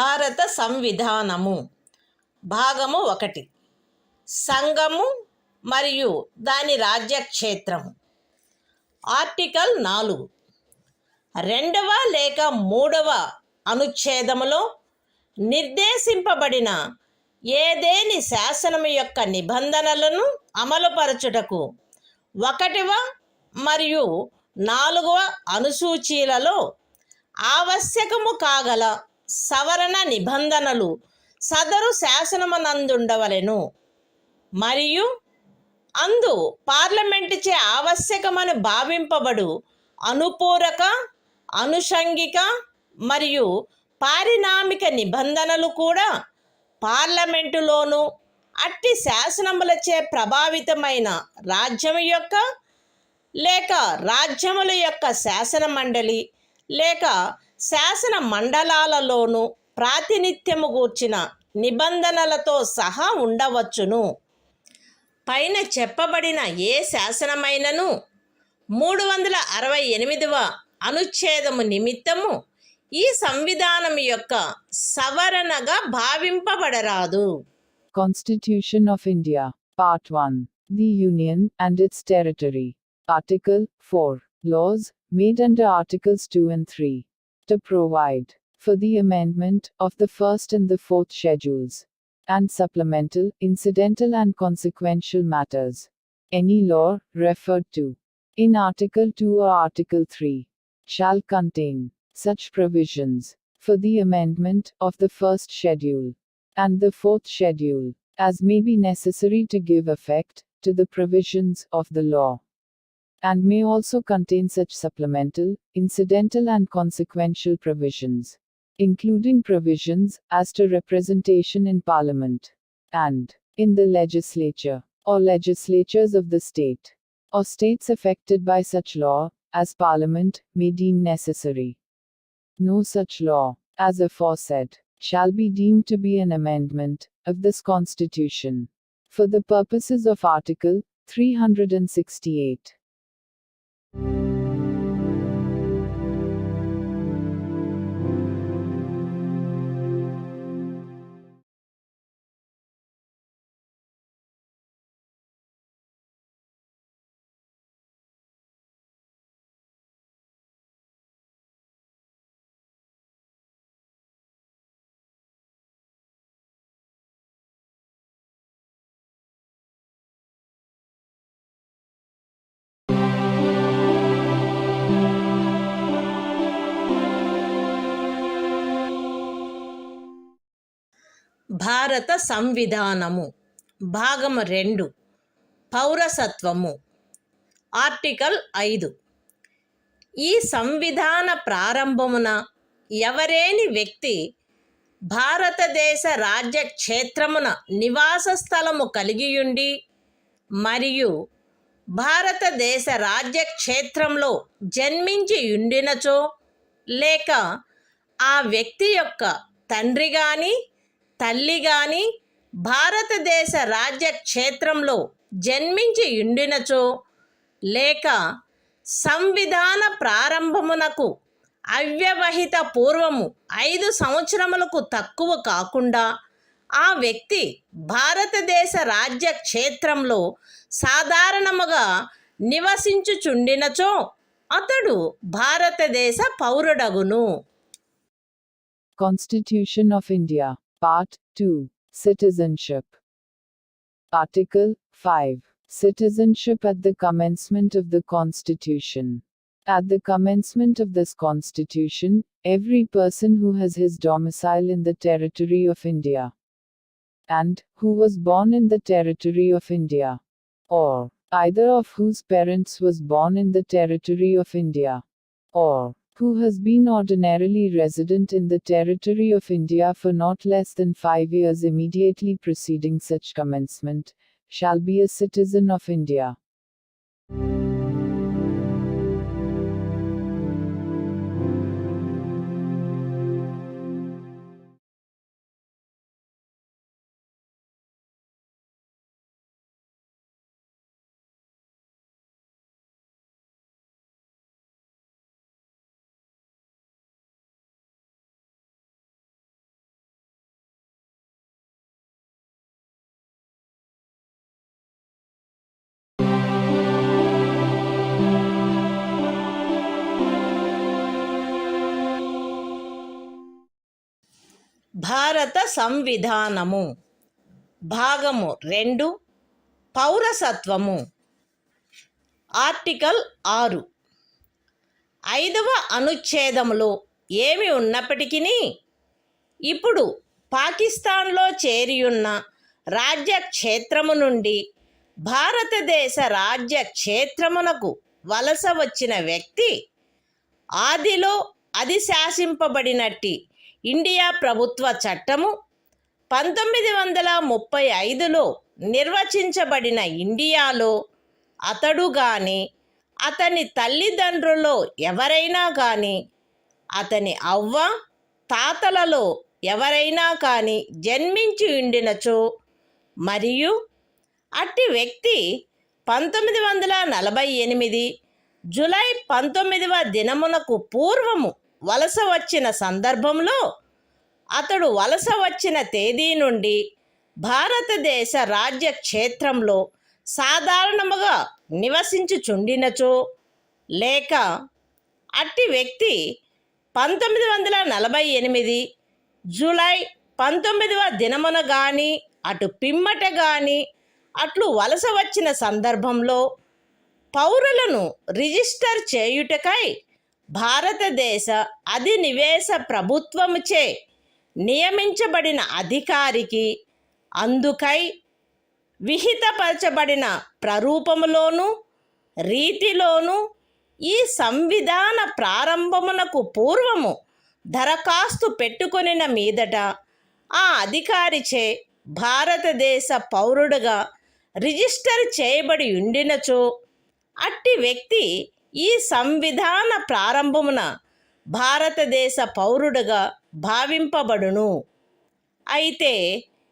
భారత సంవిధానము భాగము 1 సంఘము మరియు దాని రాజ్యక్షేత్రము. ఆర్టికల్ 4 రెండవ లేక మూడవ అనుచ్ఛేదములో నిర్దేశింపబడిన ఏదేని శాసనము యొక్క నిబంధనలను అమలుపరచుటకు 1వ మరియు 4వ అనుసూచీలలో ఆవశ్యకము కాగల సవరణ నిబంధనలు సదరు శాసనమునందుండవలెను మరియు అందు పార్లమెంటుచే ఆవశ్యకమని భావింపబడు అనుపూరక, అనుషంగిక మరియు పారిణామిక నిబంధనలు కూడా పార్లమెంటులోను అట్టి శాసనములచే ప్రభావితమైన రాజ్యము యొక్క లేక రాజ్యముల యొక్క శాసన మండలి లేక శాసన మండలాలలోను ప్రాతినిధ్యము గూర్చిన నిబంధనలతో సహా ఉండవచ్చును. పైన చెప్పబడిన ఏ శాసనమైనను 368వ అనుచ్ఛేదము నిమిత్తము ఈ సంవిధానం యొక్క సవరణగా భావింపబడరాదు. Constitution of India, Part 1. The Union and its Territory. Article 4. Laws made under Articles 2 and 3. To provide for the amendment of the first and the fourth schedules, and supplemental, incidental and consequential matters. Any law referred to in Article 2 or Article 3 shall contain such provisions for the amendment of the first schedule and the fourth schedule as may be necessary to give effect to the provisions of the law, and may also contain such supplemental, incidental and consequential provisions, including provisions as to representation in Parliament and in the legislature or legislatures of the state or states affected by such law as Parliament may deem necessary. No such law, as aforesaid, shall be deemed to be an amendment of this Constitution for the purposes of Article 368. భారత సంవిధానము భాగము 2 పౌరసత్వము. Article 5 ఈ సంవిధాన ప్రారంభమున ఎవరేని వ్యక్తి భారతదేశ రాజ్య క్షేత్రమున నివాస స్థలము కలిగియుండి మరియు భారతదేశ రాజ్య క్షేత్రంలో జన్మించి ఉండినచో లేక ఆ వ్యక్తి యొక్క తండ్రి గాని తల్లి గాని భారతదేశ రాజ్య క్షేత్రంలో జన్మించి ఉండినచో లేక సంవిధాన ప్రారంభమునకు అవ్యవహిత పూర్వము 5 సంవత్సరములకు తక్కువ కాకుండా ఆ వ్యక్తి భారతదేశ రాజ్య క్షేత్రంలో సాధారణముగా నివసించుచుండినచో అతడు భారతదేశ పౌరుడగును. Constitution of India, Part 2. Citizenship. Article 5. Citizenship at the commencement of the Constitution. At the commencement of this Constitution, every person who has his domicile in the territory of India, and who was born in the territory of India, or either of whose parents was born in the territory of India, or who has been ordinarily resident in the territory of India for not less than 5 years immediately preceding such commencement, shall be a citizen of India. భారత సంవిధానము. భాగము 2 పౌరసత్వము. Article 6. 5వ అనుచ్ఛేదములో ఏమి ఉన్నప్పటికీ ఇప్పుడు పాకిస్తాన్లో చేరియున్న రాజ్య క్షేత్రము నుండి భారతదేశ రాజ్య క్షేత్రమునకు వలస వచ్చిన వ్యక్తి ఆదిలో అది శాసింపబడినట్టి ఇండియా ప్రభుత్వ చట్టము 1935లో నిర్వచించబడిన ఇండియాలో అతడు గాని అతని తల్లిదండ్రులలో ఎవరైనా కానీ అతని అవ్వ తాతలలో ఎవరైనా కానీ జన్మించి ఉండినచో మరియు అట్టి వ్యక్తి 1948 జూలై 19వ దినమునకు పూర్వము వలస వచ్చిన సందర్భంలో అతడు వలస వచ్చిన తేదీ నుండి భారతదేశ రాజ్య క్షేత్రంలో సాధారణముగా నివసించుచుండినచో లేక అట్టి వ్యక్తి 1948 జూలై 19వ దినమున గాని అటు పిమ్మట గాని అట్లు వలస వచ్చిన సందర్భంలో పౌరులను రిజిస్టర్ చేయుటకై భారతదేశ అధినివేశ ప్రభుత్వముచే నియమించబడిన అధికారికి అందుకై విహితపరచబడిన ప్రరూపములోను రీతిలోను ఈ సంవిధాన ప్రారంభమునకు పూర్వము దరఖాస్తు పెట్టుకొనిన మీదట ఆ అధికారిచే భారతదేశ పౌరుడుగా రిజిస్టర్ చేయబడి ఉండినచో అట్టి వ్యక్తి ఈ సంవిధాన ప్రారంభమున భారతదేశ పౌరుడుగా భావింపబడును. అయితే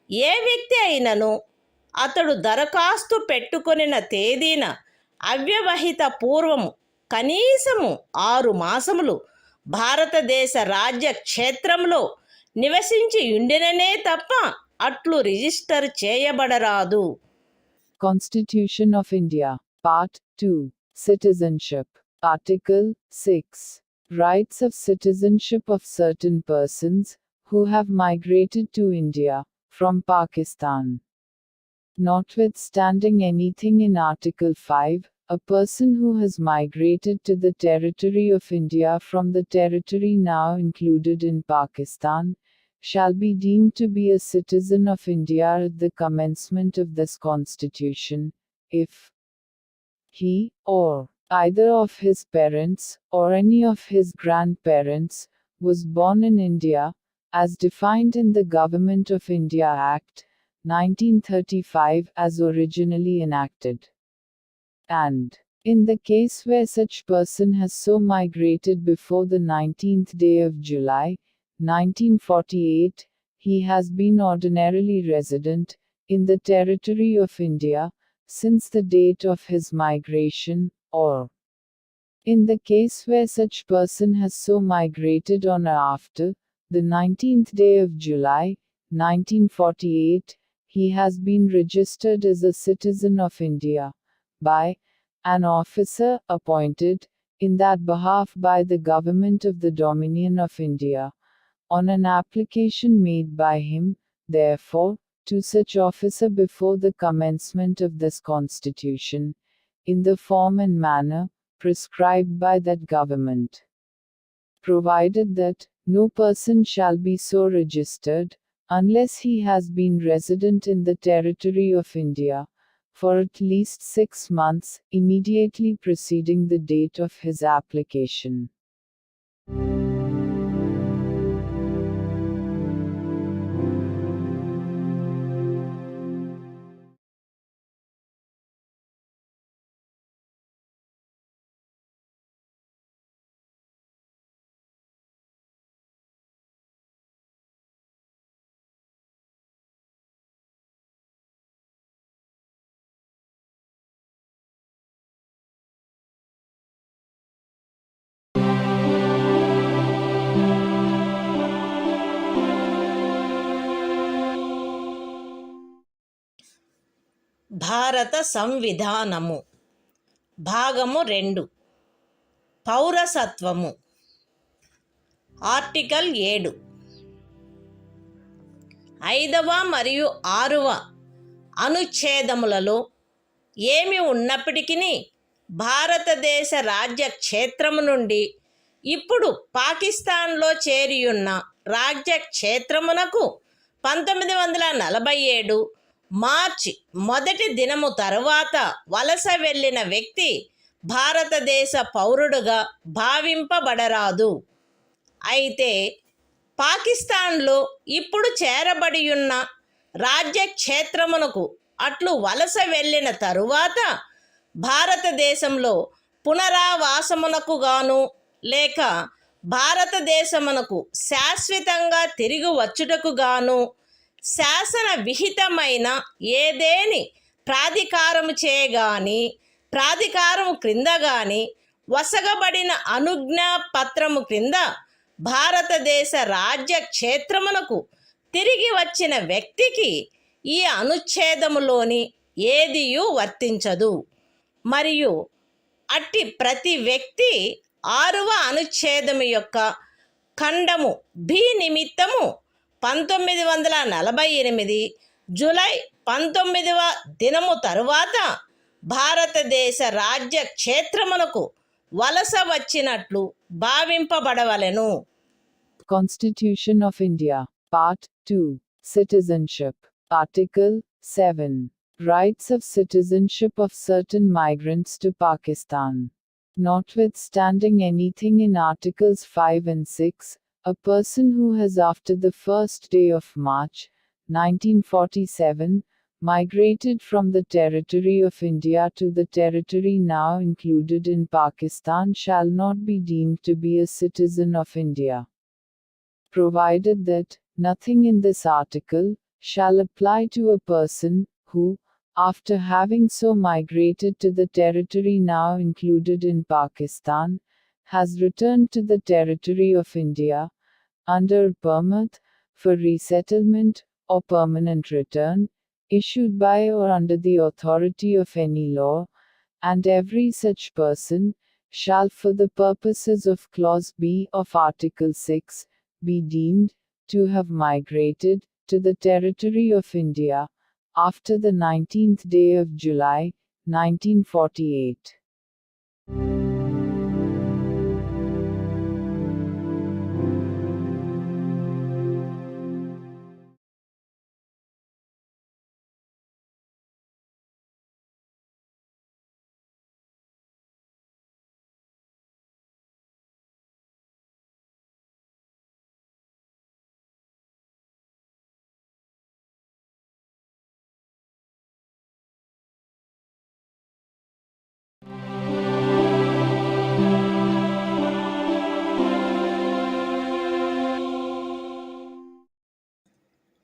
ఏ వ్యక్తి అయినను అతడు దరఖాస్తు పెట్టుకొనిన తేదీన అవ్యవహిత పూర్వము కనీసము 6 మాసములు భారతదేశ రాజ్య క్షేత్రంలో నివసించి ఉండిననే తప్ప అట్లు register చేయబడరాదు. Constitution of India, Part 2, Citizenship. Article 6. Rights of citizenship of certain persons who have migrated to India from Pakistan. Notwithstanding anything in Article 5, a person who has migrated to the territory of India from the territory now included in Pakistan shall be deemed to be a citizen of India at the commencement of this Constitution, if he, or either of his parents, or any of his grandparents, was born in India, as defined in the Government of India Act, 1935 as originally enacted. And, in the case where such person has so migrated before the 19th day of July, 1948, he has been ordinarily resident in the territory of India since the date of his migration, or in the case where such person has so migrated on or after the 19th day of July, 1948, he has been registered as a citizen of India by an officer appointed in that behalf by the Government of the Dominion of India, on an application made by him, therefore, to such officer before the commencement of this Constitution, in the form and manner prescribed by that government. Provided that no person shall be so registered, unless he has been resident in the territory of India, for at least 6 months, immediately preceding the date of his application. భారత సంవిధానము. భాగము 2 పౌరసత్వము. Article 7. 5వ మరియు 6వ అనుచ్ఛేదములలో ఏమి ఉన్నప్పటికీ భారతదేశ రాజ్య క్షేత్రము నుండి ఇప్పుడు పాకిస్తాన్లో చేరియున్న రాజ్య క్షేత్రమునకు 1947 మార్చి 1 దినము తరువాత వలస వెళ్ళిన వ్యక్తి భారతదేశ పౌరుడుగా భావింపబడరాదు. అయితే పాకిస్తాన్లో ఇప్పుడు చేరబడియున్న రాజ్య క్షేత్రమునకు అట్లు వలస వెళ్ళిన తరువాత భారతదేశంలో పునరావాసమునకు గాను లేక భారతదేశమునకు శాశ్వతంగా తిరిగి వచ్చుటకు గాను శాసన విహితమైన ఏదేని ప్రాధికారము చేయగాని ప్రాధికారము క్రింద గాని వసగబడిన అనుజ్ఞా పత్రము క్రింద భారతదేశ రాజ్య క్షేత్రమునకు తిరిగి వచ్చిన వ్యక్తికి ఈ అనుచ్ఛేదములోని ఏదియూ వర్తించదు. మరియు అట్టి ప్రతి వ్యక్తి 6వ అనుచ్ఛేదము యొక్క ఖండము బి నిమిత్తము 1948 జూలై 19వ దినము తరువాత భారతదేశ రాజ్య క్షేత్రమునకు వలస వచ్చినట్లు భావింపబడవలెను. Constitution of India, Part 2, Citizenship, Article 7, Rights of citizenship of certain migrants to Pakistan. Notwithstanding anything in Articles 5 and 6, a person who has after the first day of March, 1947, migrated from the territory of India to the territory now included in Pakistan shall not be deemed to be a citizen of India, provided that nothing in this article shall apply to a person who, after having so migrated to the territory now included in Pakistan, has returned to the territory of India, under a permit for resettlement or permanent return, issued by or under the authority of any law, and every such person shall for the purposes of Clause B of Article 6 be deemed to have migrated to the territory of India after the 19th day of July, 1948.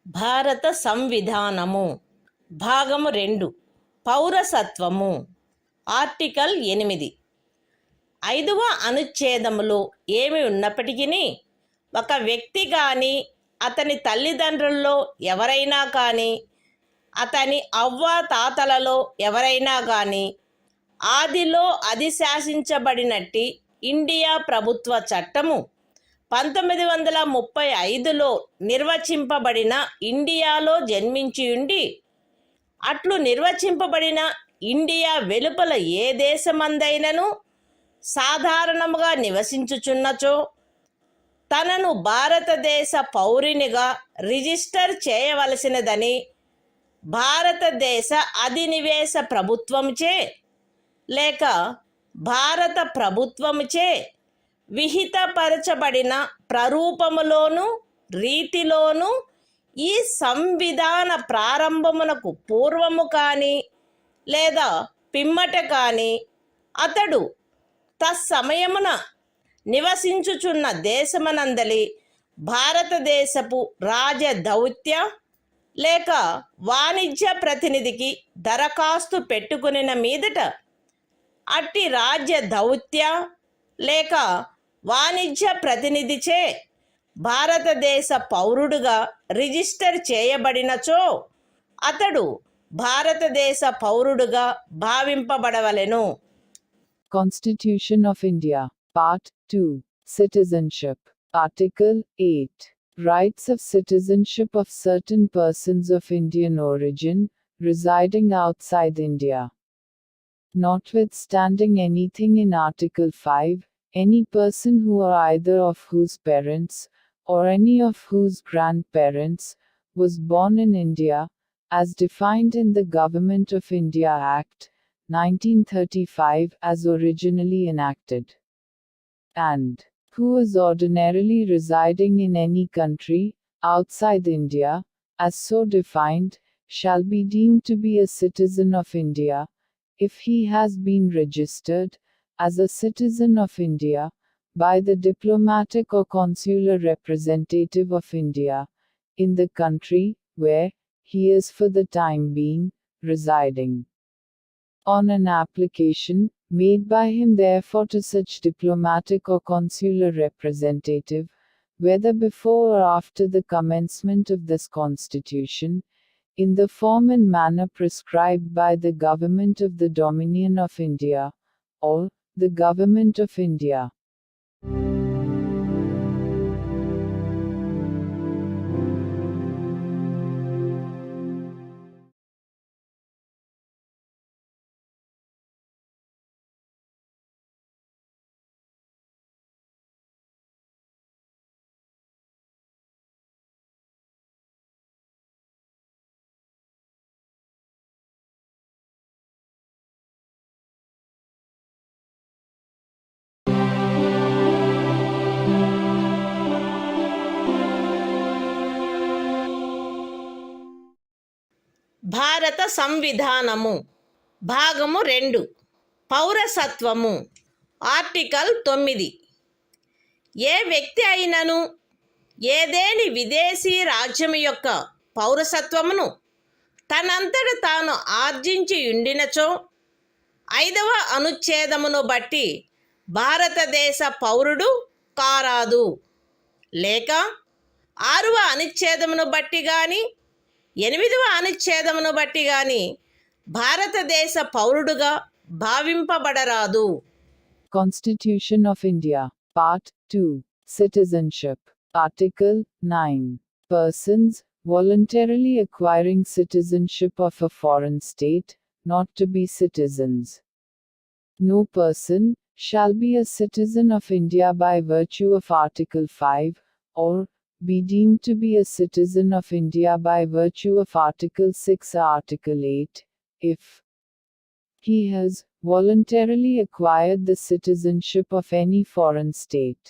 భారత సంవిధానము భాగము 2 పౌరసత్వము article 8 5వ అనుచ్ఛేదములో ఏమి ఉన్నప్పటికీ ఒక వ్యక్తి కానీ అతని తల్లిదండ్రుల్లో ఎవరైనా కానీ అతని అవ్వ తాతలలో ఎవరైనా కానీ ఆదిలో అధిశాసించబడినట్టి ఇండియా ప్రభుత్వ చట్టము 1935లో నిర్వచింపబడిన ఇండియాలో జన్మించియుండి అట్లు నిర్వచింపబడిన ఇండియా వెలుపల ఏ దేశమందైనను సాధారణముగా నివసించుచున్నచో తనను భారతదేశ పౌరునిగా రిజిస్టర్ చేయవలసినదని భారతదేశ అధినివేశ ప్రభుత్వముచే లేక భారత ప్రభుత్వముచే విహితపరచబడిన ప్రరూపములోను రీతిలోను ఈ సంవిధాన ప్రారంభమునకు పూర్వము కానీ లేదా పిమ్మట కానీ అతడు తత్సమయమున నివసించుచున్న దేశమనందలి భారతదేశపు రాజదౌత్య లేక వాణిజ్య ప్రతినిధికి దరఖాస్తు పెట్టుకునిన మీదట అట్టి రాజ్య దౌత్య లేక వాణిజ్య ప్రతినిధిచే భారతదేశ పౌరుడుగా రిజిస్టర్ చేయబడినచో అతడు భారతదేశ పౌరుడుగా భావింపబడవలెను. Constitution of India, Part 2, Citizenship, Article 8, Rights of citizenship of certain persons of Indian origin, residing outside India. Notwithstanding anything in Article 5, any person who or either of whose parents, or any of whose grandparents, was born in India, as defined in the Government of India Act, 1935 as originally enacted, and who is ordinarily residing in any country, outside India, as so defined, shall be deemed to be a citizen of India, if he has been registered, as a citizen of India, by the diplomatic or consular representative of India, in the country, where, he is for the time being, residing. On an application, made by him therefore to such diplomatic or consular representative, whether before or after the commencement of this Constitution, in the form and manner prescribed by the Government of the Dominion of India, or the Government of India. భారత సంవిధానము భాగము 2 పౌరసత్వము article 9 ఏ వ్యక్తి అయినను ఏదేని విదేశీ రాజ్యము యొక్క పౌరసత్వమును తనంతట తాను ఆర్జించి ఉండినచో 5వ అనుచ్ఛేదమును బట్టి భారతదేశ పౌరుడు కారాదు, లేక 6వ అనుచ్ఛేదమును బట్టి గాని 8వ అనుచ్ఛేదమును బట్టి గాని భారతదేశ పౌరుడుగా భావింపబడరాదు. Constitution of India, Part 2, Citizenship, Article 9. Persons, voluntarily acquiring citizenship of a foreign state, not to be citizens. No person shall be a citizen of India by virtue of Article 5, or be deemed to be a citizen of India by virtue of Article 6 or Article 8, if he has voluntarily acquired the citizenship of any foreign state.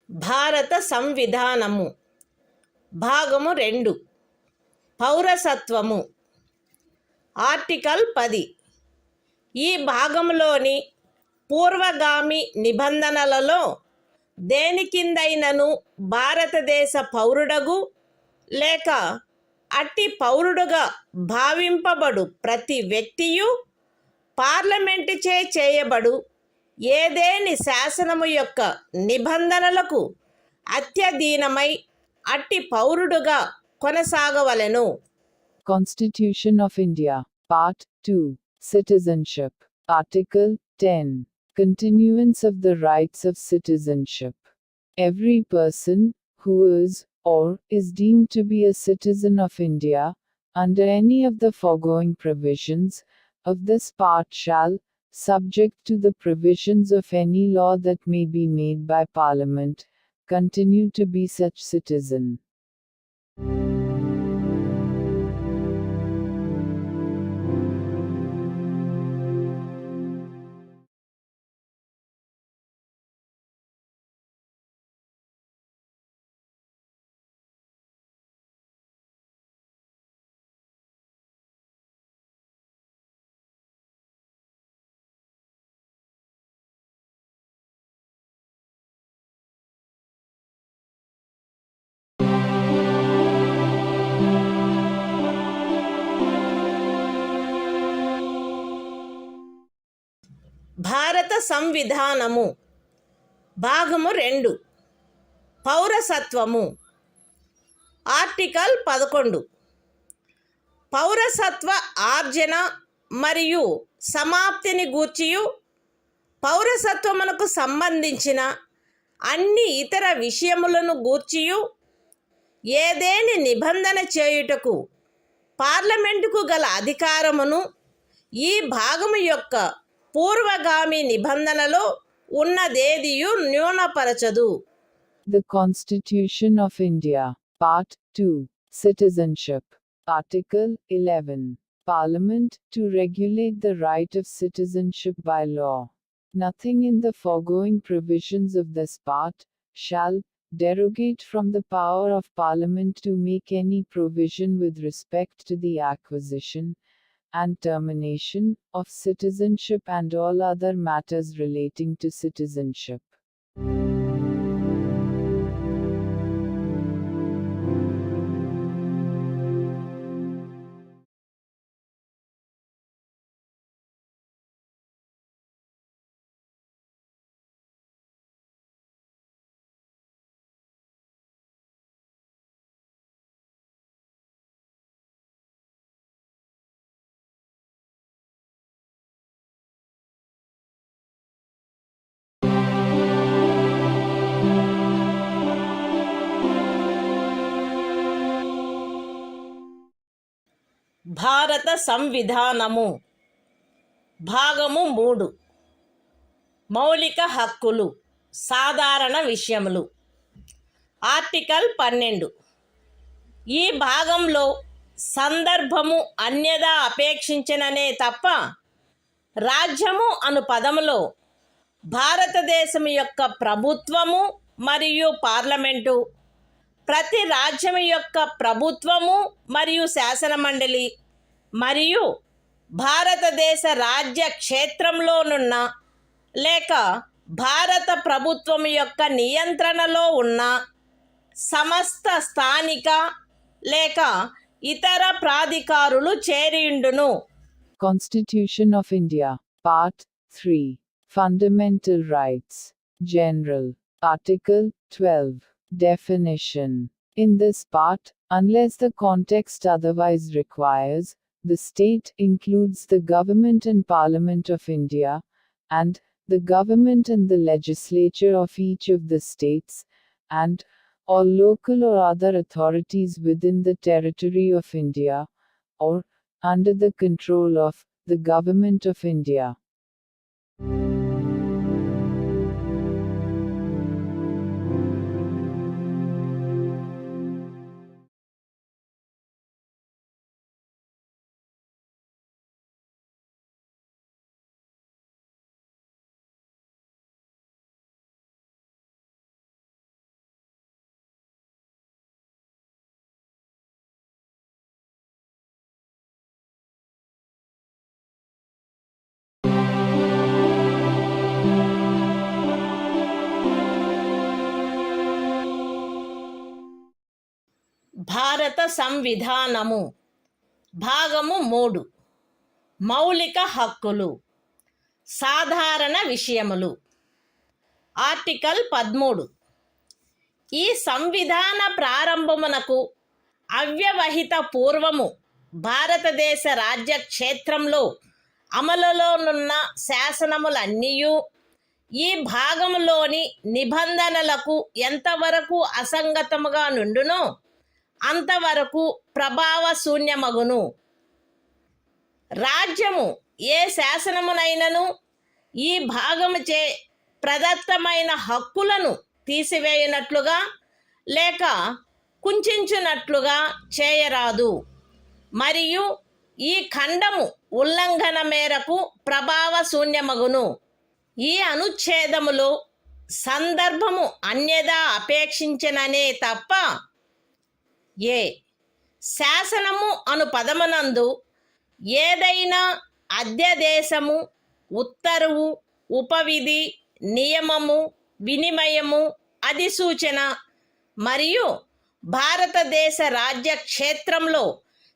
భారత సంవిధానము భాగము 2 పౌరసత్వము article 10 ఈ భాగములోని పూర్వగామి నిబంధనలలో దేని కిందైనను భారతదేశ పౌరుడగు లేక అట్టి పౌరుడుగా భావింపబడు ప్రతి వ్యక్తియు పార్లమెంటుచే చేయబడు ఏదేని శాసనము యొక్క నిబంధనలకు అత్యధీనమై అట్టి పౌరుడుగా కొనసాగవలెను. Constitution of India, Part 2, Citizenship, Article 10. Continuance of the rights of citizenship. Every person, who is, or is deemed to be a citizen of India, under any of the foregoing provisions of this part shall, subject to the provisions of any law that may be made by Parliament, continue to be such citizen. సంవిధానము భాగము 2 పౌరసత్వము. Article 11 పౌరసత్వ ఆర్జన మరియు సమాప్తిని గూర్చియు పౌరసత్వమునకు సంబంధించిన అన్ని ఇతర విషయములను గూర్చియు ఏదేని నిబంధన చేయుటకు పార్లమెంటుకు గల అధికారమును ఈ భాగము యొక్క పూర్వగామి నిబంధనలో ఉన్నదేదియు న్యూనపరచదు. The Constitution of India, Part 2, Citizenship. Article 11. Parliament, to regulate the right of citizenship by law. Nothing in the foregoing provisions of this part shall derogate from the power of Parliament to make any provision with respect to the acquisition and termination of citizenship and all other matters relating to citizenship. భారత సంవిధానము భాగము 3 మౌలిక హక్కులు సాధారణ విషయములు. Article 12 ఈ భాగంలో సందర్భము అన్యదా అపేక్షించిననే తప్ప రాజ్యము అను పదములో భారతదేశం యొక్క ప్రభుత్వము మరియు పార్లమెంటు, ప్రతి రాజ్యం యొక్క ప్రభుత్వము మరియు శాసనమండలి మరియు భారతదేశ రాజ్య క్షేత్రంలోనున్న లేక భారత ప్రభుత్వం యొక్క నియంత్రణలో ఉన్న సమస్త స్థానిక లేక ఇతర ప్రాధికారులు చేరియుండును. Constitution of India, Part 3, Fundamental Rights, General. Article 12. Definition. In this part, unless the context otherwise requires, the state includes the government and Parliament of India, and the government and the legislature of each of the states, and all local or other authorities within the territory of India, or under the control of the Government of India. భారత సంవిధానము భాగము 3 మౌలిక హక్కులు సాధారణ విషయములు. Article 13 ఈ సంవిధాన ప్రారంభమునకు అవ్యవహిత పూర్వము భారతదేశ రాజ్య క్షేత్రంలో అమలులోనున్న శాసనములన్నీయు ఈ భాగములోని నిబంధనలకు ఎంతవరకు అసంగతముగా నుండునో అంతవరకు ప్రభావశూన్యమగును. రాజ్యము ఏ శాసనమునైనను ఈ భాగముచే ప్రదత్తమైన హక్కులను తీసివేయునట్లుగా లేక కుంచునట్లుగా చేయరాదు, మరియు ఈ ఖండము ఉల్లంఘన మేరకు ప్రభావశూన్యమగును. ఈ అనుచ్ఛేదములో సందర్భము అన్యదా అపేక్షించననే తప్ప ఏ శాసనము అను పదమునందు ఏదైనా అధ్యదేశము, ఉత్తర్వు, ఉపవిధి, నియమము, వినిమయము, అధిసూచన మరియు భారతదేశ రాజ్య క్షేత్రంలో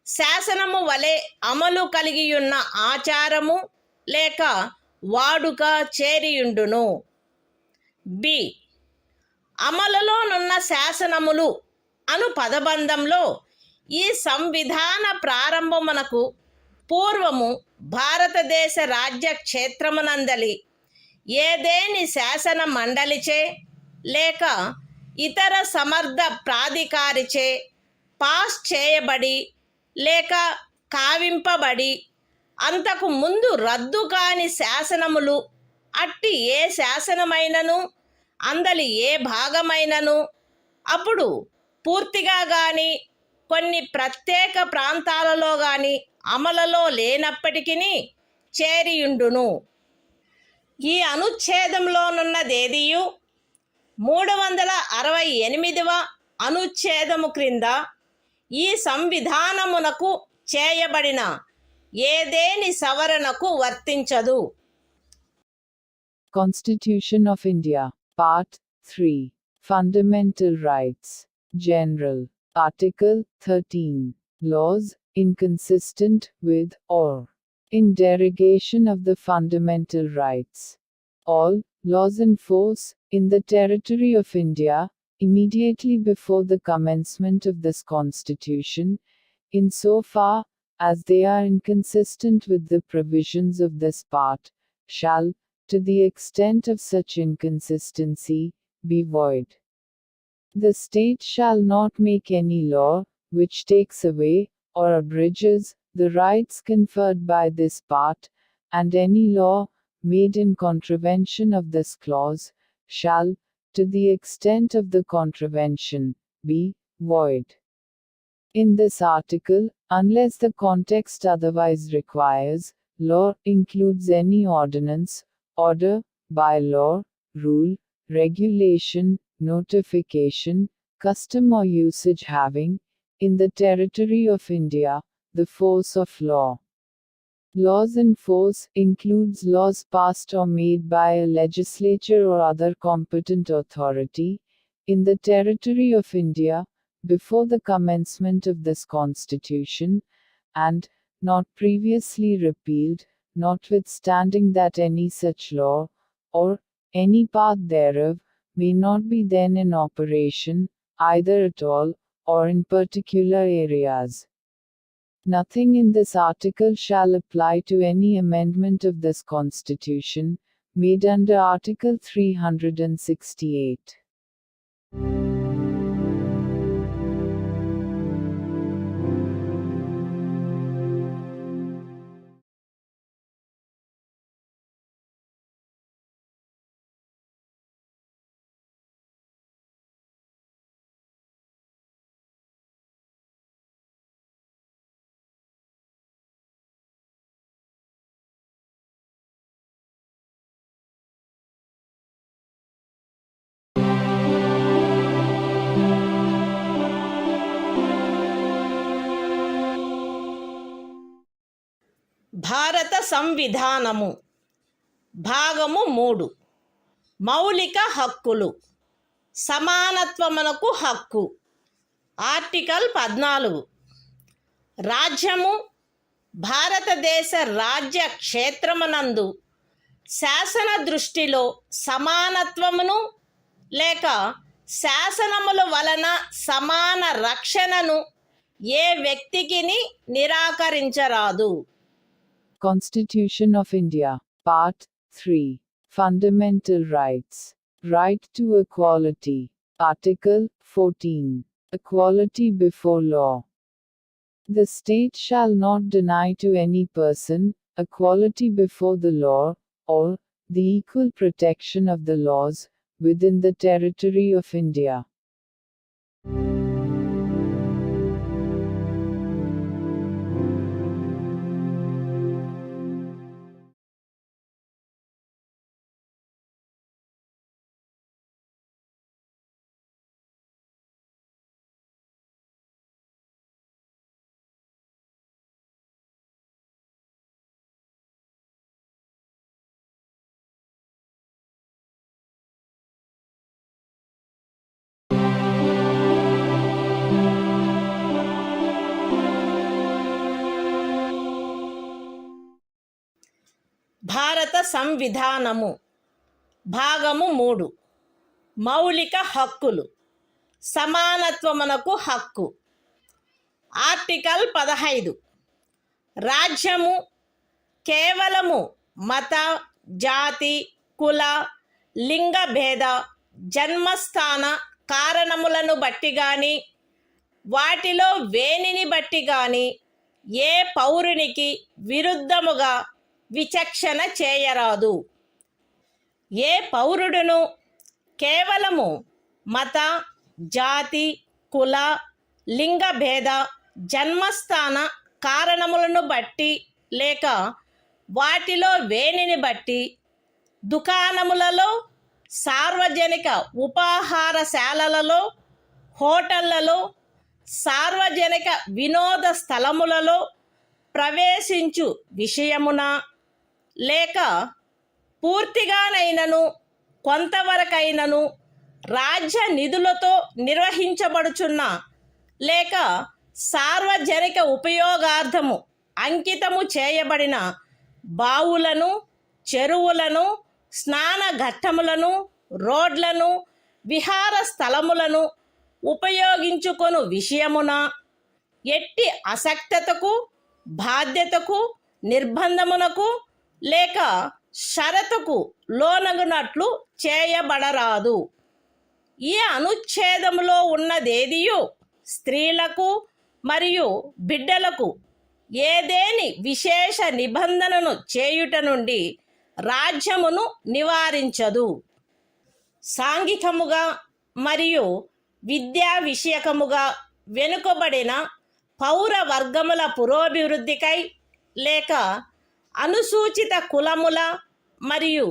శాసనము వలె అమలు కలిగియున్న ఆచారము లేక వాడుక చేరియుండును. బి. అమలులోనున్న శాసనములు అను పదబంధంలో ఈ సంవిధాన ప్రారంభమునకు పూర్వము భారతదేశ రాజ్య క్షేత్రమునందలి ఏదేని శాసన మండలిచే లేక ఇతర సమర్థ ప్రాధికారిచే పాస్ చేయబడి లేక కావింపబడి అంతకు ముందు రద్దు కాని శాసనములు అట్టి ఏ శాసనమైనను అందలి ఏ భాగమైనను అప్పుడు పూర్తిగా గాని కొన్ని ప్రత్యేక ప్రాంతాలలో గాని అమలులో లేనప్పటికీ చేరియుండును. ఈ అనుచ్ఛేదంలోనున్నదేదియు 368వ అనుచ్ఛేదము క్రింద ఈ సంవిధానమునకు చేయబడిన ఏదేని సవరణకు వర్తించదు. Constitution of India, Part 3, Fundamental Rights, General, Article 13, Laws inconsistent with or in derogation of the fundamental rights. All laws in force in the territory of India, immediately before the commencement of this Constitution, in so far as they are inconsistent with the provisions of this part, shall, to the extent of such inconsistency, be void. The state shall not make any law, which takes away, or abridges, the rights conferred by this part, and any law, made in contravention of this clause, shall, to the extent of the contravention, be void. In this article, unless the context otherwise requires, law includes any ordinance, order, bylaw, rule, regulation, notification, custom or usage having, in the territory of India, the force of law. Laws in force includes laws passed or made by a legislature or other competent authority, in the territory of India, before the commencement of this Constitution, and, not previously repealed, notwithstanding that any such law, or any part thereof, may not be then in operation, either at all, or in particular areas. Nothing in this article shall apply to any amendment of this Constitution, made under Article 368. భారత సంవిధానము భాగము 3 మౌలిక హక్కులు సమానత్వమునకు హక్కు. Article 14 రాజ్యము భారతదేశ రాజ్య క్షేత్రమునందు శాసన దృష్టిలో సమానత్వమును లేక శాసనముల వలన సమాన రక్షణను ఏ వ్యక్తికిని నిరాకరించరాదు. Constitution of India, Part 3, Fundamental Rights, Right to Equality, Article 14, Equality before law. The state shall not deny to any person equality before the law, or the equal protection of the laws within the territory of India. సంవిధానము భాగము 3 మౌలిక హక్కులు సమానత్వమునకు హక్కు. Article 15 రాజ్యము కేవలము మత, జాతి, కుల, లింగ భేద, జన్మస్థాన కారణములను బట్టి గాని వాటిలో వేనిని బట్టి గాని ఏ పౌరునికి విరుద్ధముగా విచక్షణ చేయరాదు. ఏ పౌరుడును కేవలము మత, జాతి, కుల, లింగ భేద, జన్మస్థాన కారణములను బట్టి లేక వాటిలో వేనిని బట్టి దుకాణములలో, సార్వజనిక ఉపాహారశాలలలో, హోటళ్లలో, సార్వజనిక వినోద స్థలములలో ప్రవేశించు విషయమున లేక పూర్తిగానైనను కొంతవరకైనను రాజ్య నిధులతో నిర్వహించబడుచున్న లేక సార్వజనిక ఉపయోగార్థము అంకితము చేయబడిన బావులను, చెరువులను, స్నాన ఘట్టములను, రోడ్లను, విహార స్థలములను ఉపయోగించుకొను విషయమున ఎట్టి అసక్తతకు, బాధ్యతకు, నిర్బంధమునకు లేక షరతుకు లోనగునట్లు చేయబడరాదు. ఈ అనుచ్ఛేదములో ఉన్నదేదియు స్త్రీలకు మరియు బిడ్డలకు ఏదేని విశేష నిబంధనను చేయుట నుండి రాజ్యమును నివారించదు. సాంఘికముగా మరియు విద్యా విషయకముగా వెనుకబడిన పౌర వర్గముల పురోభివృద్ధికై లేక అనుసూచిత కులముల మరియు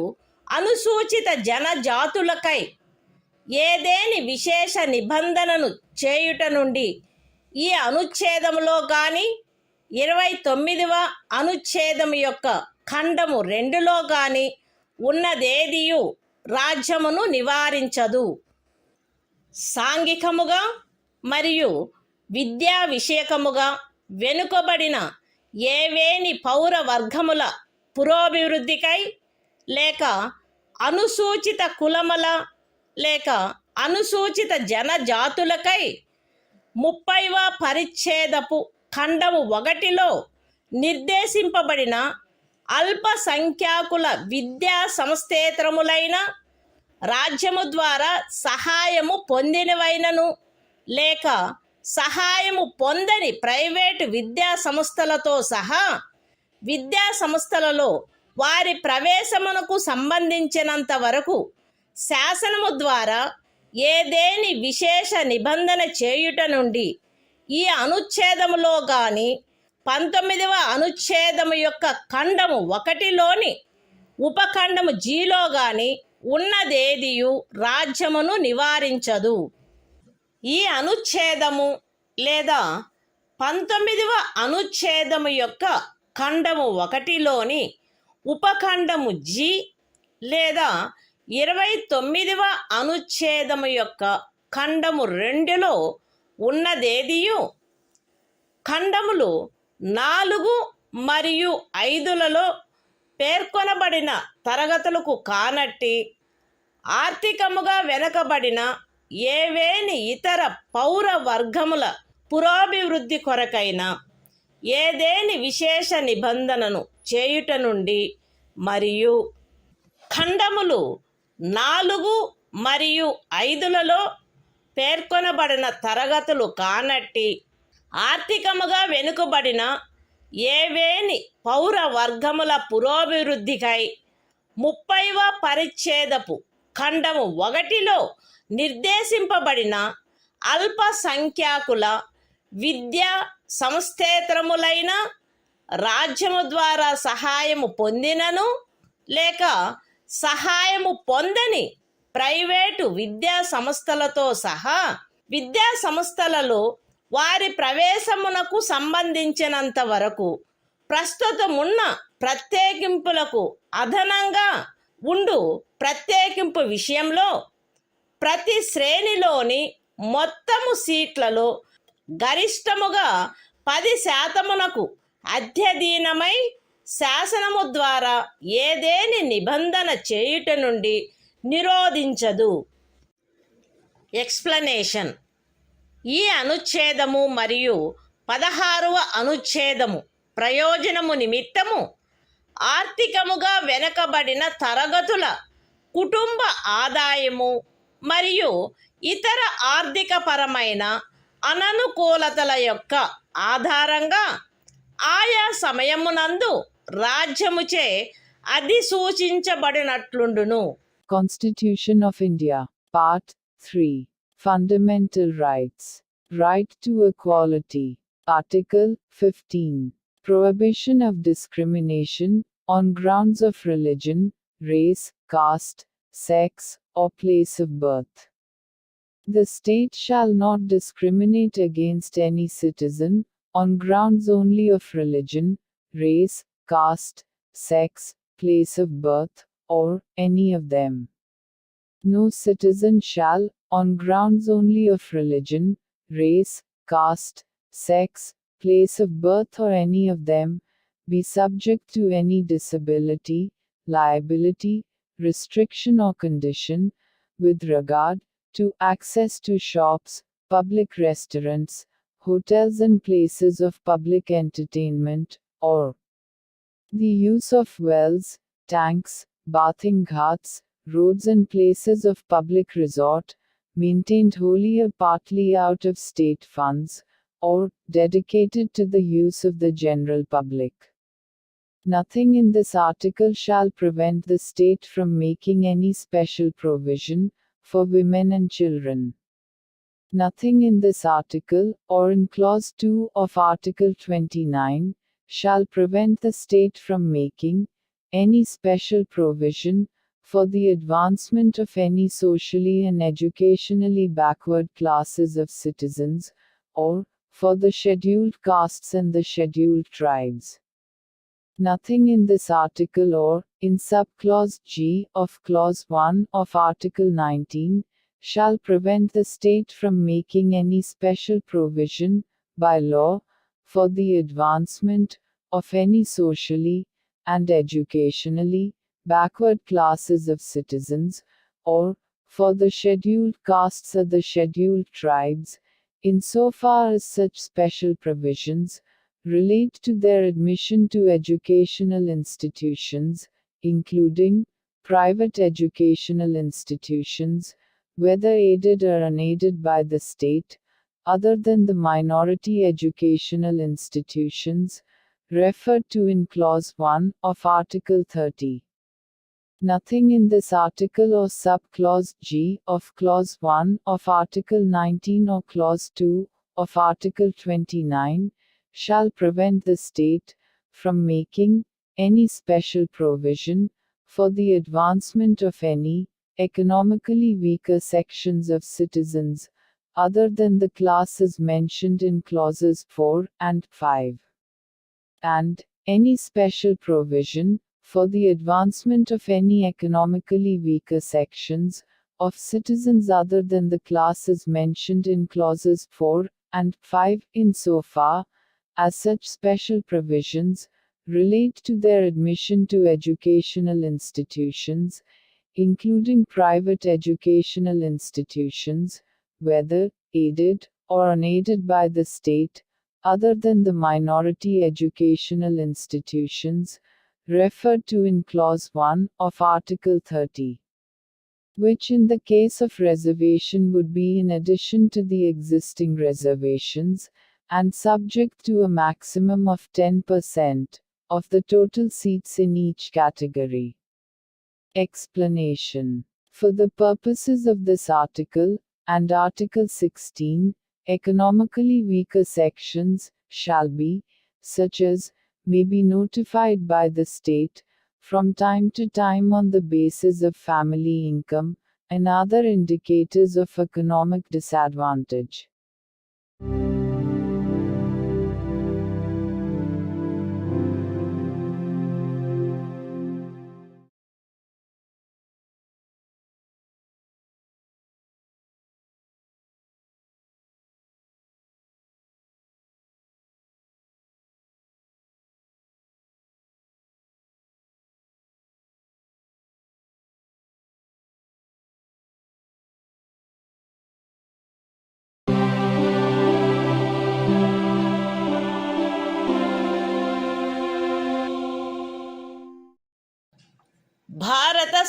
అనుసూచిత జనజాతులకై ఏదేని విశేష నిబంధనను చేయుట నుండి ఈ అనుచ్ఛేదములో కానీ 29వ అనుచ్ఛేదము యొక్క ఖండము 2లో కానీ ఉన్నదేదియు రాజ్యమును నివారించదు. సాంఘికముగా మరియు విద్యా విషయకముగా వెనుకబడిన ఏవేని పౌర వర్గముల పురోభివృద్ధికై లేక అనుసూచిత కులముల లేక అనుసూచిత జనజాతులకై 30వ పరిచ్ఛేదపు ఖండము 1లో నిర్దేశింపబడిన అల్పసంఖ్యాకుల విద్యా సంస్థేతరములైన రాజ్యము ద్వారా సహాయము పొందినవైనను లేక సహాయము పొందని ప్రైవేటు విద్యా సంస్థలతో సహా విద్యా సంస్థలలో వారి ప్రవేశమునకు సంబంధించినంత వరకు శాసనము ద్వారా ఏదేని విశేష నిబంధన చేయుట నుండి ఈ అనుచ్ఛేదములో గాని 19వ అనుచ్ఛేదము యొక్క ఖండము 1లోని ఉపఖండము Gలో గాని ఉన్నదేదియు రాజ్యమును నివారించదు. ఈ అనుచ్ఛేదము లేదా 19వ అనుచ్ఛేదము యొక్క ఖండము 1లోని ఉపఖండము G లేదా 29వ అనుచ్ఛేదము యొక్క ఖండము 2లో ఉన్నదేదియు ఖండములు 4 మరియు 5లలో పేర్కొనబడిన తరగతులకు కానట్టి ఆర్థికముగా వెనకబడిన ఏవేని ఇతర పౌర వర్గముల పురోభివృద్ధి కొరకైన ఏదేని విశేష నిబంధనను చేయుట నుండి మరియు ఖండములు 4 మరియు 5లలో పేర్కొనబడిన తరగతులు కానట్టి ఆర్థికముగా వెనుకబడిన ఏవేని పౌర వర్గముల పురోభివృద్ధికై 30వ పరిచ్ఛేదపు ఖండము 1లో నిర్దేశింపబడిన అల్పసంఖ్యాకుల విద్యా సంస్థేతరములైన రాజ్యము ద్వారా సహాయము పొందినను లేక సహాయము పొందని ప్రైవేటు విద్యా సంస్థలతో సహా విద్యా సంస్థలలో వారి ప్రవేశమునకు సంబంధించినంత వరకు ప్రస్తుతమున్న ప్రత్యేకింపులకు అదనంగా ఉండు ప్రత్యేకింపు విషయంలో ప్రతి శ్రేణిలోని మొత్తము సీట్లలో గరిష్టముగా 10% అధ్యధీనమై శాసనము ద్వారా ఏదేని నిబంధన చేయుట నుండి నిరోధించదు. ఎక్స్ప్లనేషన్. ఈ అనుచ్ఛేదము మరియు 16వ అనుచ్ఛేదము ప్రయోజనము నిమిత్తము ఆర్థికముగా వెనుకబడిన తరగతుల కుటుంబ ఆదాయము మరియు ఇతర ఆర్థికపరమైన అననుకూలతల యొక్క ఆధారంగా ఆయా సమయమునందు రాజ్యముచే అధిసూచించబడినట్లుండును. Constitution of India, Part 3. Fundamental Rights. Right to Equality. Article 15. Prohibition of discrimination on grounds of religion, race, caste, sex, or place of birth. The state shall not discriminate against any citizen on grounds only of religion, race, caste, sex, place of birth, or any of them. No citizen shall, on grounds only of religion, race, caste, sex, place of birth, or any of them, be subject to any disability, liability, restriction, or condition, with regard to access to shops, public restaurants, hotels, and places of public entertainment, or the use of wells, tanks, bathing ghats, roads, and places of public resort, maintained wholly or partly out of state funds, or dedicated to the use of the general public. Nothing in this article shall prevent the state from making any special provision for women and children. Nothing in this article, or in Clause 2 of Article 29, shall prevent the state from making any special provision for the advancement of any socially and educationally backward classes of citizens, or for the scheduled castes and the scheduled tribes. Nothing in this article or in subclause G of Clause 1 of Article 19 shall prevent the state from making any special provision by law for the advancement of any socially and educationally backward classes of citizens, or for the scheduled castes or the scheduled tribes, insofar as such special provisions relate to their admission to educational institutions, including private educational institutions, whether aided or unaided by the state, other than the minority educational institutions referred to in Clause 1 of Article 30. Nothing in this article or subclause G of Clause 1 of Article 19 or Clause 2 of Article 29 shall prevent the state from making any special provision for the advancement of any economically weaker sections of citizens, other than the classes mentioned in clauses 4 and 5. And any special provision for the advancement of any economically weaker sections of citizens other than the classes mentioned in clauses 4 and 5, insofar as such special provisions relate to their admission to educational institutions, including private educational institutions, whether aided or unaided by the state, other than the minority educational institutions referred to in Clause 1 of Article 30. Which in the case of reservation would be in addition to the existing reservations, and subject to a maximum of 10% of the total seats in each category. Explanation. For the purposes of this article, and Article 16, economically weaker sections shall be, such as may be notified by the state, from time to time on the basis of family income, and other indicators of economic disadvantage.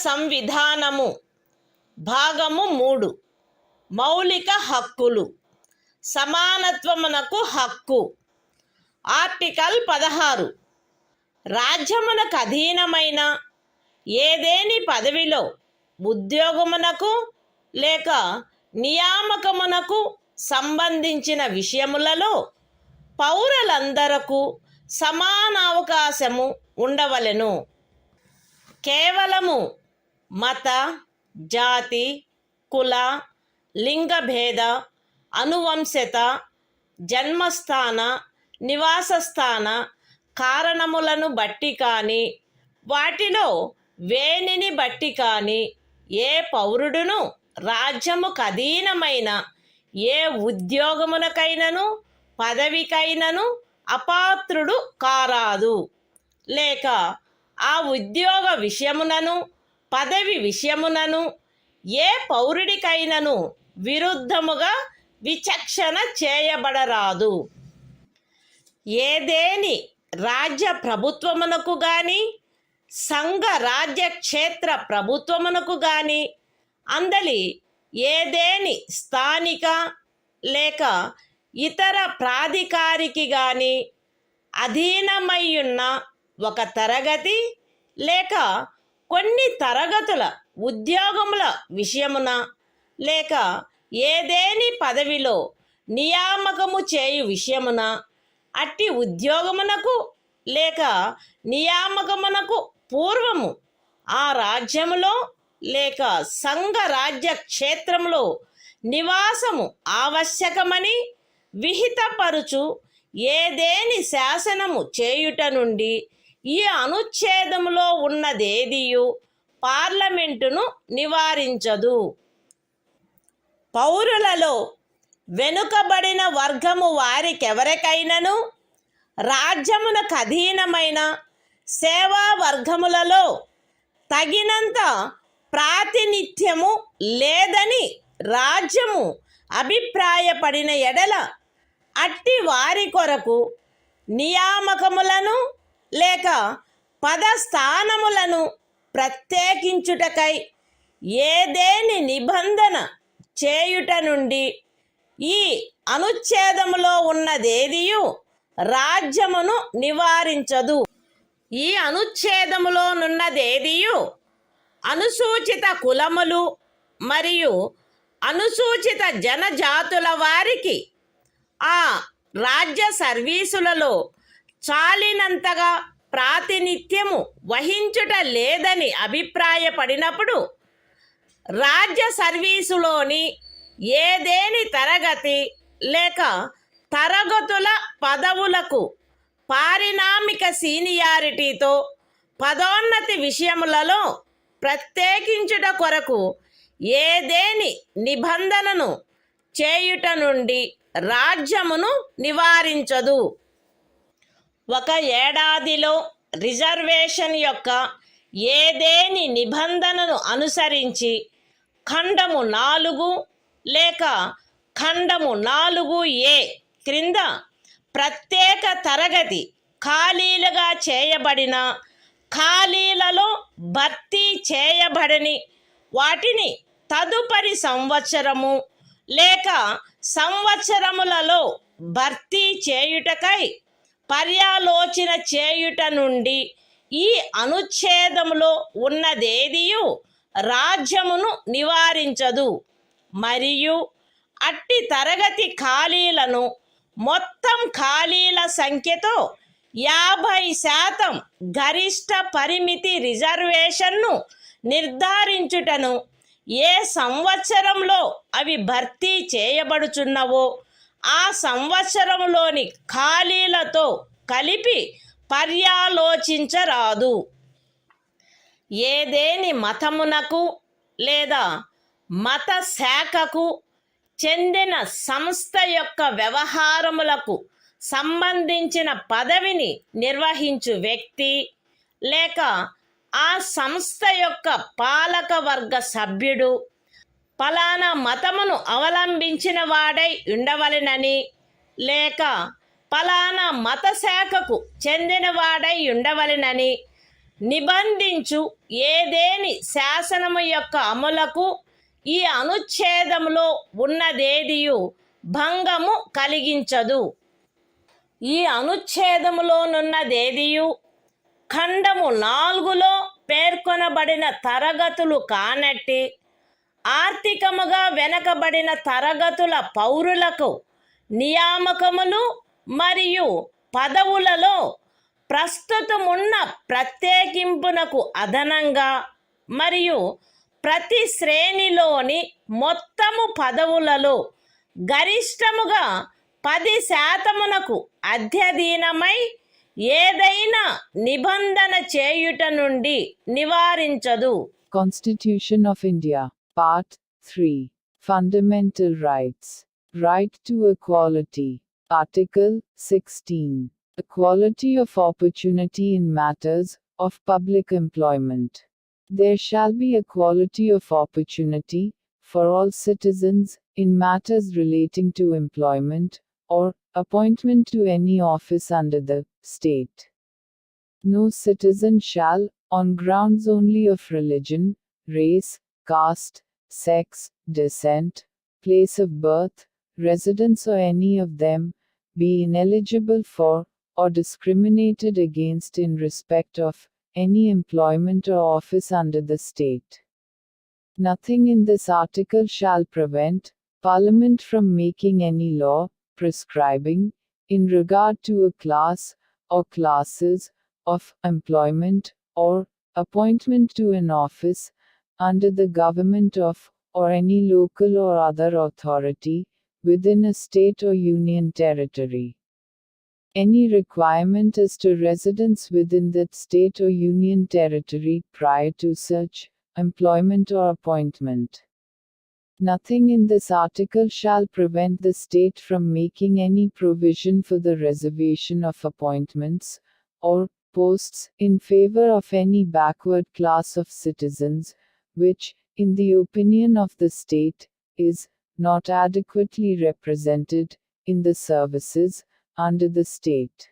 సంవిధానము భాగము 3 మౌలిక హక్కులు సమానత్వమునకు హక్కు. Article 16 రాజ్యమునకు అధీనమైన ఏదేని పదవిలో ఉద్యోగమునకు లేక నియామకమునకు సంబంధించిన విషయములలో పౌరులందరకు సమాన అవకాశము ఉండవలెను. కేవలము మత, జాతి, కుల, లింగభేద, అనువంశత, జన్మస్థాన, నివాసస్థాన కారణములను బట్టి కానీ వాటిలో వేనిని బట్టి కానీ ఏ పౌరుడును రాజ్యముకు అధీనమైన ఏ ఉద్యోగమునకైనను పదవికైనను అపాత్రుడు కారాదు. లేక ఆ ఉద్యోగ విషయమునను పదవి విషయమునను ఏ పౌరుడికైనను విరుద్ధముగా విచక్షణ చేయబడరాదు. ఏదేని రాజ్య ప్రభుత్వమునకు గాని సంఘ రాజ్య క్షేత్ర ప్రభుత్వమునకు గాని అందలి ఏదేని స్థానిక లేక ఇతర ప్రాధికారికి గాని అధీనమయ్యున్న ఒక తరగతి లేక కొన్ని తరగతుల ఉద్యోగముల విషయమున లేక ఏదేని పదవిలో నియామకము చేయు విషయమున అట్టి ఉద్యోగమునకు లేక నియామకమునకు పూర్వము ఆ రాజ్యములో లేక సంఘ రాజ్య క్షేత్రంలో నివాసము ఆవశ్యకమని విహితపరుచు ఏదేని శాసనము చేయుట నుండి ఈ అనుచ్ఛేదములో ఉన్నదేదియు పార్లమెంటును నివారించదు. పౌరులలో వెనుకబడిన వర్గము వారికెవరికైనను రాజ్యమునకు అధీనమైన సేవా వర్గములలో తగినంత ప్రాతినిధ్యము లేదని రాజ్యము అభిప్రాయపడిన ఎడల అట్టి వారి కొరకు నియామకములను లేక పదస్థానములను ప్రత్యేకించుటకై ఏదేని నిబంధన చేయుట నుండి ఈ అనుచ్ఛేదములో ఉన్నదేదియు రాజ్యమును నివారించదు. ఈ అనుచ్ఛేదములోనున్నదేదియు అనుసూచిత కులములు మరియు అనుసూచిత జనజాతుల వారికి ఆ రాజ్య సర్వీసులలో చాలినంతగా ప్రాతినిధ్యము వహించుట లేదని అభిప్రాయపడినప్పుడు రాజ్య సర్వీసులోని ఏదేని తరగతి లేక తరగతుల పదవులకు పారిణామిక సీనియారిటీతో పదోన్నతి విషయములలో ప్రత్యేకించుట కొరకు ఏదేని నిబంధనను చేయుట నుండి రాజ్యమును నివారించదు. ఒక ఏడాదిలో రిజర్వేషన్ యొక్క ఏదేని నిబంధనను అనుసరించి ఖండము 4 లేక ఖండము 4A క్రింద ప్రత్యేక తరగతి ఖాళీలుగా చేయబడిన ఖాళీలలో భర్తీ చేయబడని వాటిని తదుపరి సంవత్సరము లేక సంవత్సరములలో భర్తీ చేయుటకై పర్యాలోచన చేయుట నుండి ఈ అనుచ్ఛేదములో ఉన్నదేదియు రాజ్యమును నివారించదు. మరియు అట్టి తరగతి ఖాళీలను మొత్తం ఖాళీల సంఖ్యతో 50% గరిష్ట పరిమితి రిజర్వేషన్ను నిర్ధారించుటను ఏ సంవత్సరంలో అవి భర్తీ చేయబడుచున్నవో ఆ సంవత్సరంలోని ఖాళీలతో కలిపి పర్యాలోచించరాదు. ఏదేని మతమునకు లేదా మత శాఖకు చెందిన సంస్థ యొక్క వ్యవహారములకు సంబంధించిన పదవిని నిర్వహించు వ్యక్తి లేక ఆ సంస్థ యొక్క పాలక వర్గ సభ్యుడు ఫలానా మతమును అవలంబించిన వాడై ఉండవలెనని లేక ఫలానా మత శాఖకు చెందినవాడై ఉండవలెనని నిబంధించు ఏదేని శాసనము యొక్క అమలుకు ఈ అనుచ్ఛేదములో ఉన్నదేదియు భంగము కలిగించదు. ఈ అనుచ్ఛేదములోనున్నదేదియు ఖండము 4లో పేర్కొనబడిన తరగతులు కానట్టి ఆర్థికముగా వెనకబడిన తరగతుల పౌరులకు నియామకములు మరియు పదవులలో ప్రస్తుతమున్న ప్రత్యేకింపునకు అదనంగా మరియు ప్రతి శ్రేణిలోని మొత్తము పదవులలో గరిష్టముగా 10% అధ్యధీనమై ఏదైనా నిబంధన చేయుట నుండి నివారించదు. Constitution of India, Part 3. Fundamental Rights. Right to Equality. Article 16. Equality of opportunity in matters of public employment. There shall be equality of opportunity for all citizens in matters relating to employment or appointment to any office under the state. No citizen shall, on grounds only of religion, race, caste, sex, descent, place of birth, residence or any of them, be ineligible for, or discriminated against in respect of, any employment or office under the state. Nothing in this article shall prevent Parliament from making any law, prescribing, in regard to a class, or classes, of employment, or appointment to an office, under the government of, or any local or other authority, within a state or union territory. Any requirement as to residence within that state or union territory prior to such employment or appointment. Nothing in this article shall prevent the state from making any provision for the reservation of appointments, or posts, in favor of any backward class of citizens, which, in the opinion of the state, is not adequately represented in the services under the state.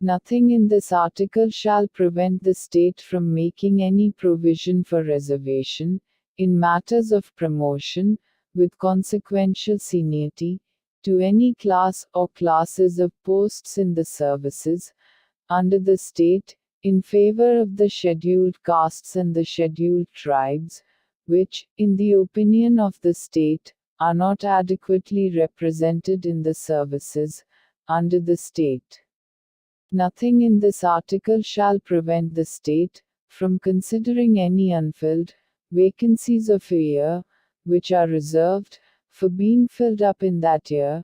Nothing in this article shall prevent the state from making any provision for reservation, in matters of promotion, with consequential seniority, to any class or classes of posts in the services under the state, in favor of the scheduled castes and the scheduled tribes, which, in the opinion of the state, are not adequately represented in the services under the state. Nothing in this article shall prevent the state from considering any unfilled vacancies of a year, which are reserved for being filled up in that year,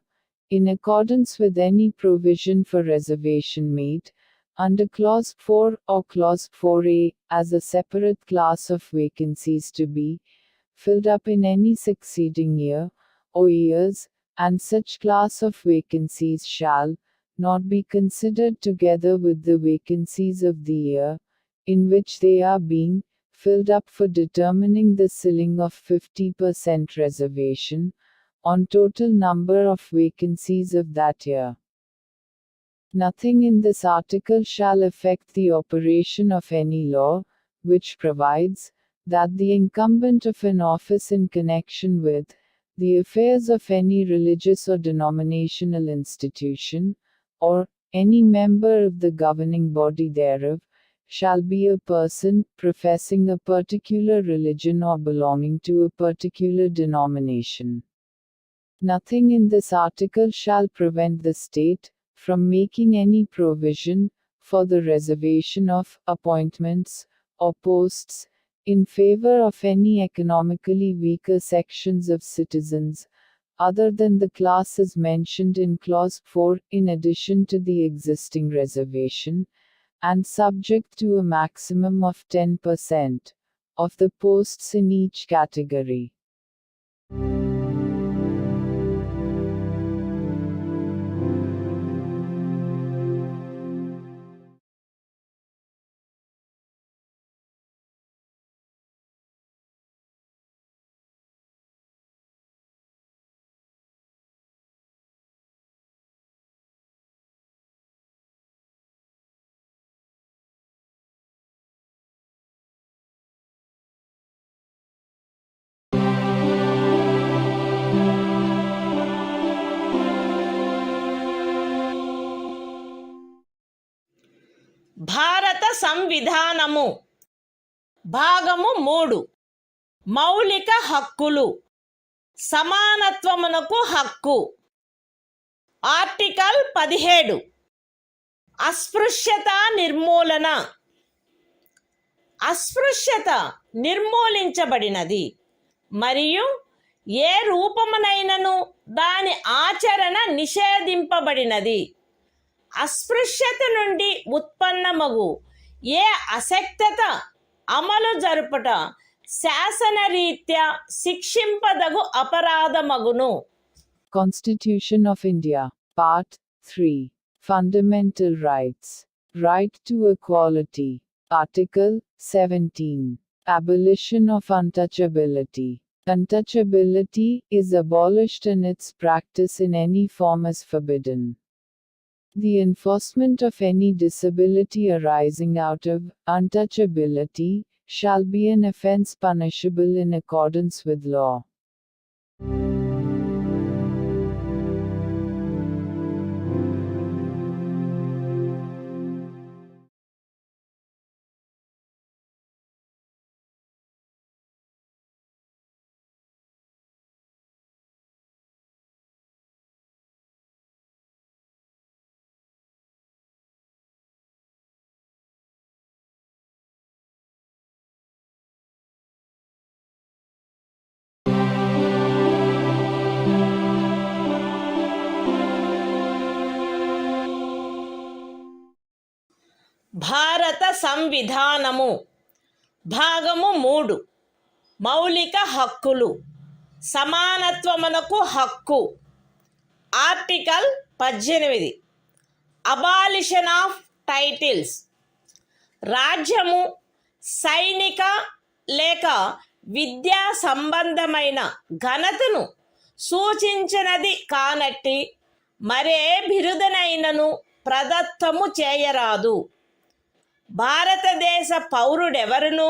in accordance with any provision for reservation made under Clause 4 or Clause 4a, as a separate class of vacancies to be filled up in any succeeding year or years, and such class of vacancies shall not be considered together with the vacancies of the year in which they are being filled up for determining the ceiling of 50% reservation on total number of vacancies of that year. Nothing in this article shall affect the operation of any law, which provides that the incumbent of an office in connection with the affairs of any religious or denominational institution, or any member of the governing body thereof, shall be a person professing a particular religion or belonging to a particular denomination. Nothing in this article shall prevent the state from making any provision for the reservation of appointments or posts in favor of any economically weaker sections of citizens, other than the classes mentioned in Clause 4, in addition to the existing reservation, and subject to a maximum of 10% of the posts in each category. సంవిధానము భాగము 3 మౌలిక హక్కులు సమానత్వమునకు హక్కు article 17 అస్పృశ్యత నిర్మూలన అస్పృశ్యత నిర్మూలించబడినది మరియు ఏ రూపమునైనను దాని ఆచరణ నిషేధింపబడినది. అస్పృశ్యత నుండి ఉత్పన్నమగు ఏ అశక్తత అమలు జరుపుట శాసనరీత్యా శిక్షింపదగు అపరాధమగును. Constitution of India, Part 3. Fundamental Rights. Right to Equality. Article 17. Abolition of untouchability. Untouchability is abolished and its practice in any form is forbidden. The enforcement of any disability arising out of untouchability shall be an offence punishable in accordance with law. భారత సంవిధానము భాగము 3 మౌలిక హక్కులు సమానత్వమునకు హక్కు article 18 abolition of titles రాజ్యము సైనిక లేక విద్యా సంబంధమైన ఘనతను సూచించినది కానట్టి మరే బిరుదనైనను ప్రదత్తము చేయరాదు. భారతదేశ పౌరుడెవరును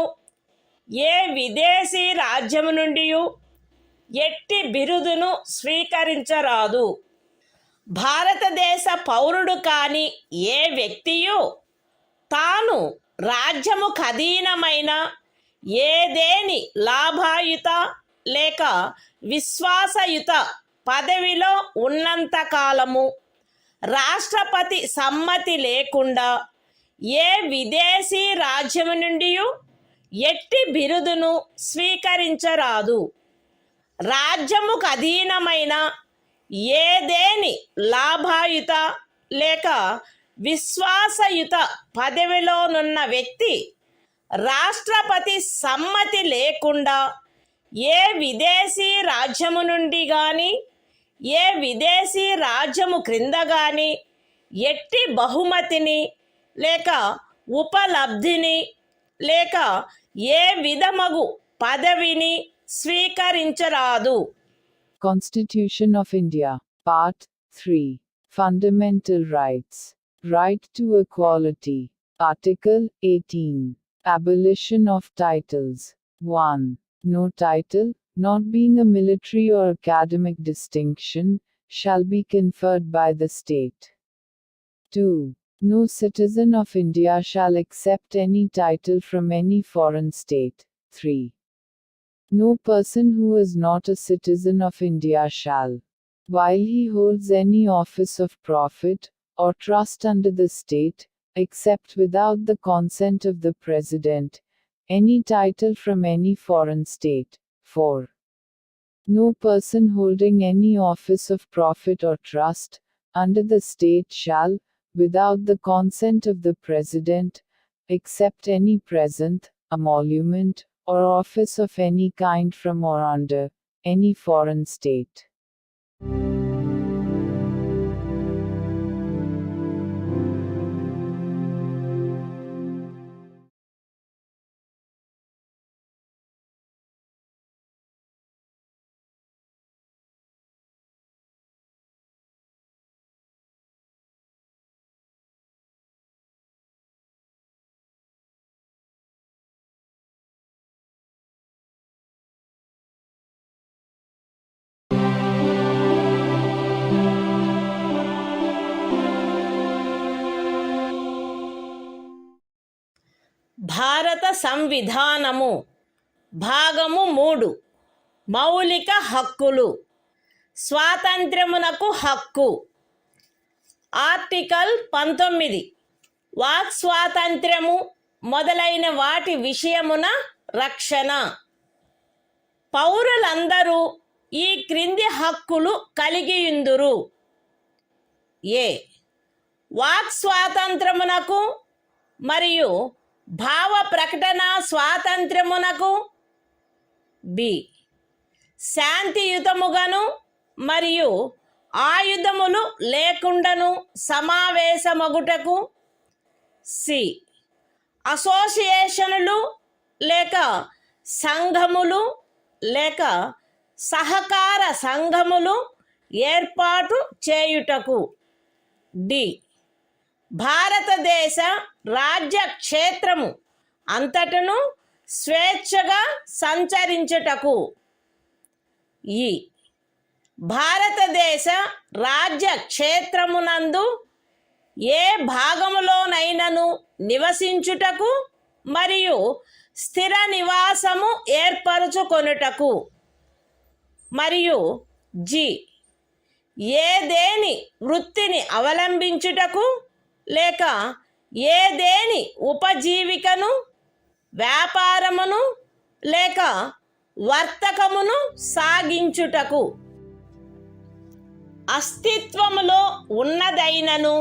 ఏ విదేశీ రాజ్యము నుండి ఎట్టి బిరుదును స్వీకరించరాదు. భారతదేశ పౌరుడు కాని ఏ వ్యక్తియు తాను రాజ్యము ఖదీనమైన ఏదేని లాభాయుత లేక విశ్వాసయుత పదవిలో ఉన్నంత కాలము రాష్ట్రపతి సమ్మతి లేకుండా ఏ విదేశీ రాజ్యము నుండి ఎట్టి బిరుదును స్వీకరించరాదు. రాజ్యముకు అధీనమైన ఏదేని లాభాయుత లేక విశ్వాసయుత పదవిలోనున్న వ్యక్తి రాష్ట్రపతి సమ్మతి లేకుండా ఏ విదేశీ రాజ్యము నుండి కానీ ఏ విదేశీ రాజ్యము క్రింద కానీ ఎట్టి బహుమతిని లేక ఉపలబ్ధిని లేక ఏ విధమగు పదవిని స్వీకరించరాదు. Constitution of India, Part 3. Fundamental Rights. Right to Equality. Article 18. Abolition of Titles. 1. No title, not being a military or academic distinction, shall be conferred by the state. 2. No citizen of India shall accept any title from any foreign state. 3. No person who is not a citizen of India shall, while he holds any office of profit or trust under the state, accept without the consent of the President, any title from any foreign state. 4. No person holding any office of profit or trust under the state shall, without the consent of the President, accept any present, emolument, or office of any kind from or under any foreign state. భారత సంవిధానము భాగము 3 మౌలిక హక్కులు. స్వాతంత్ర్యమునకు హక్కు. Article 19 walk స్వాతంత్ర్యము మొదలైన వాటి విషయమున రక్షణ. పౌరులందరూ ఈ క్రింది హక్కులు కలిగియుందురు. ఏ వాక్ స్వాతంత్రమునకు మరియు భావ ప్రకటన స్వాతంత్ర్యమునకు. బి శాంతియుతముగాను మరియు ఆయుధములు లేకుండాను సమావేశమగుటకు. సి అసోసియేషనులు లేక సంఘములు లేక సహకార సంఘములు ఏర్పాటు చేయుటకు. డి భారతదేశ రాజ్య క్షేత్రము అంతటను స్వేచ్ఛగా సంచరించుటకు. ఈ భారతదేశ రాజ్య క్షేత్రమునందు ఏ భాగములోనైనను నివసించుటకు మరియు స్థిర నివాసము ఏర్పరచుకొనుటకు. మరియు జి ఏదేని వృత్తిని అవలంబించుటకు లేక ఏదేని ఉపజీవికను వ్యాపారమును లేక వర్తకమును సాగించుటకు. అస్తిత్వములో ఉన్నదైనను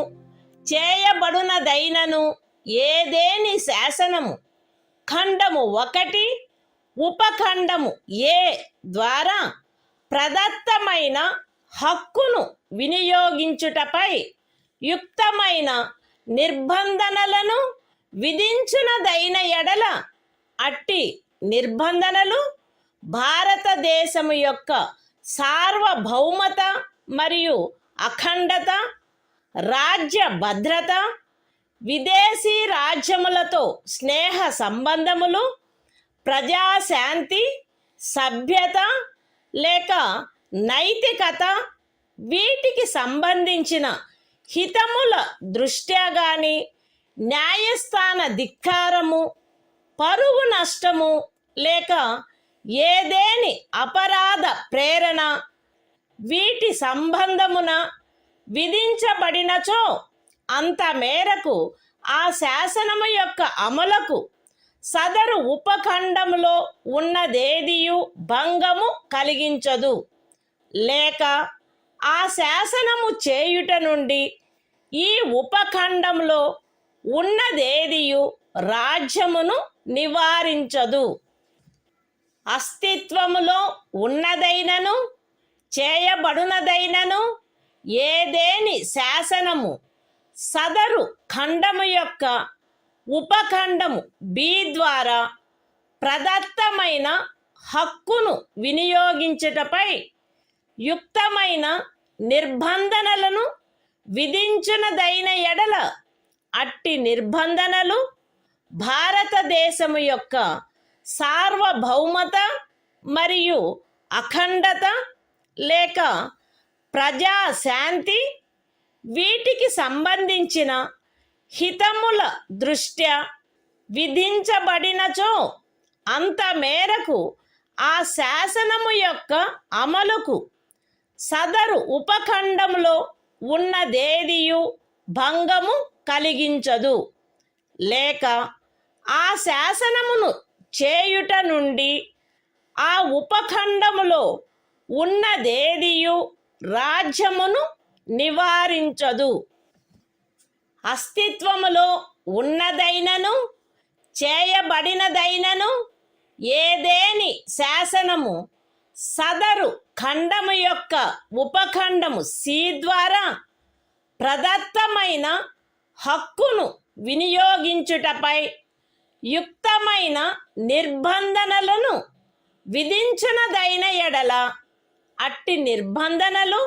చేయబడునదైనను ఏదేని శాసనము ఖండము 1 ఉపఖండము ఏ ద్వారా ప్రదత్తమైన హక్కును వినియోగించుటపై యుక్తమైన నిర్బంధనలను విధించునదైన ఎడల అట్టి నిర్బంధనలు భారతదేశము యొక్క సార్వభౌమత మరియు అఖండత, రాజ్య భద్రత, విదేశీ రాజ్యములతో స్నేహ సంబంధములు, ప్రజాశాంతి, సభ్యత లేక నైతికత వీటికి సంబంధించిన హితముల దృష్ట్యా గాని న్యాయస్థాన ధిక్కారము, పరువు నష్టము లేక ఏదేని అపరాధ ప్రేరణ వీటి సంబంధమున విధించబడినచో అంత మేరకు ఆ శాసనము యొక్క అమలుకు సదరు ఉపఖండములో ఉన్నదేదియు భంగము కలిగించదు. లేక ఆ శాసనము చేయుట నుండి ఈ ఉపఖండంలో ఉన్నదేదియు రాజ్యమును నివారించదు. అస్తిత్వములో ఉన్నదైనను చేయబడునదైనను ఏదేని శాసనము సదరు ఖండము యొక్క ఉపఖండము బి ద్వారా ప్రదత్తమైన హక్కును వినియోగించుటపై యుక్తమైన నిర్బంధనలను విధించునదైన ఎడల అట్టి నిర్బంధనలు భారతదేశము యొక్క సార్వభౌమత మరియు అఖండత లేక ప్రజాశాంతి వీటికి సంబంధించిన హితముల దృష్ట్యా విధించబడినచో అంత మేరకు ఆ శాసనము యొక్క అమలుకు సదరు ఉపఖండంలో ఉన్నదేదియు భంగము కలిగించదు. లేక ఆ శాసనమును చేయుట నుండి ఆ ఉపఖండములో ఉన్నదేదియు రాజ్యమును నివారించదు. అస్తిత్వములో ఉన్నదైనను చేయబడినదైనను ఏదేని శాసనము సదరు ఖండము యొక్క ఉపఖండము సి ద్వారా ప్రదత్తమైన హక్కును వినియోగించుటపై యుక్తమైన నిర్బంధనలను విధించునదైన ఎడల అట్టి నిర్బంధనలు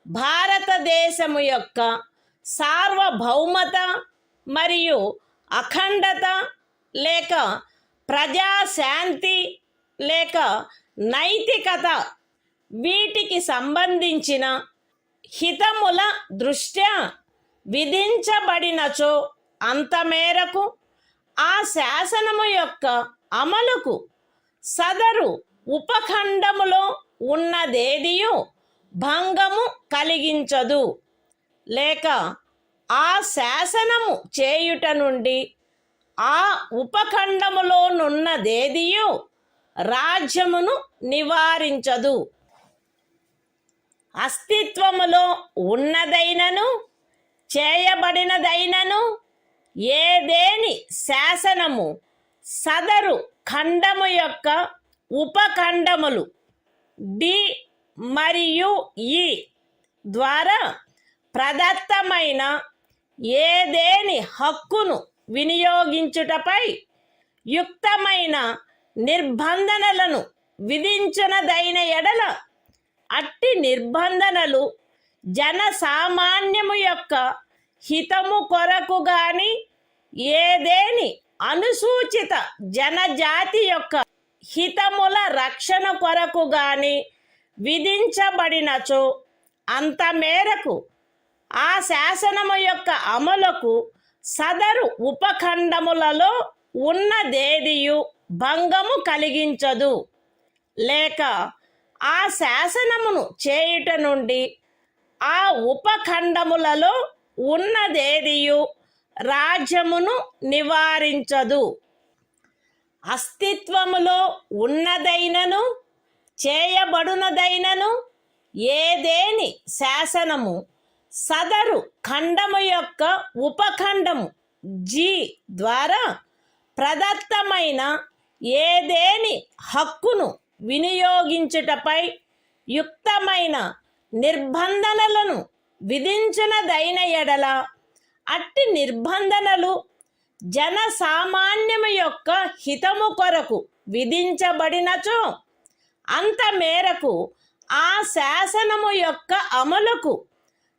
భారతదేశము యొక్క సార్వభౌమత మరియు అఖండత లేక ప్రజాశాంతి లేక నైతికత వీటికి సంబంధించిన హితముల దృష్ట్యా విధించబడినచో అంత మేరకు ఆ శాసనము యొక్క అమలుకు సదరు ఉపఖండములో ఉన్నదేదియు భంగము కలిగించదు, లేక ఆ శాసనము చేయుట నుండి ఆ ఉపఖండములోనున్నదేదియు రాజ్యమును నివారించదు. అస్తిత్వములో ఉన్నదైనను చేయబడినదైనను ఏదేని శాసనము సదరు ఖండము యొక్క ఉపఖండములు డి మరియు ఈ ద్వారా ప్రదత్తమైన ఏదేని హక్కును వినియోగించుటపై యుక్తమైన నిర్బంధనలను విధించునదైన ఎడల అట్టి నిర్బంధనలు జనసామాన్యము యొక్క హితము కొరకు గాని ఏదేని అనుసూచిత జనజాతి యొక్క హితముల రక్షణ కొరకు గాని విధించబడినచో అంత మేరకు ఆ శాసనము యొక్క అమలుకు సదరు ఉపఖండములలో ఉన్నదేదియు భంగము కలిగించదు, లేక ఆ శాసనమును చేయుట నుండి ఆ ఉపఖండములలో ఉన్నదేదియు రాజ్యమును నివారించదు. అస్తిత్వములో ఉన్నదైనను చేయబడునదైనను ఏదేని శాసనము సదరు ఖండము యొక్క ఉపఖండము జి ద్వారా ప్రదత్తమైన ఏదేని హక్కును వినియోగించుటపై యుక్తమైన నిర్బంధనలను విధించునదైన ఎడల అట్టి నిర్బంధనలు జనసామాన్యము యొక్క హితము కొరకు విధించబడినచో అంత మేరకు ఆ శాసనము యొక్క అమలుకు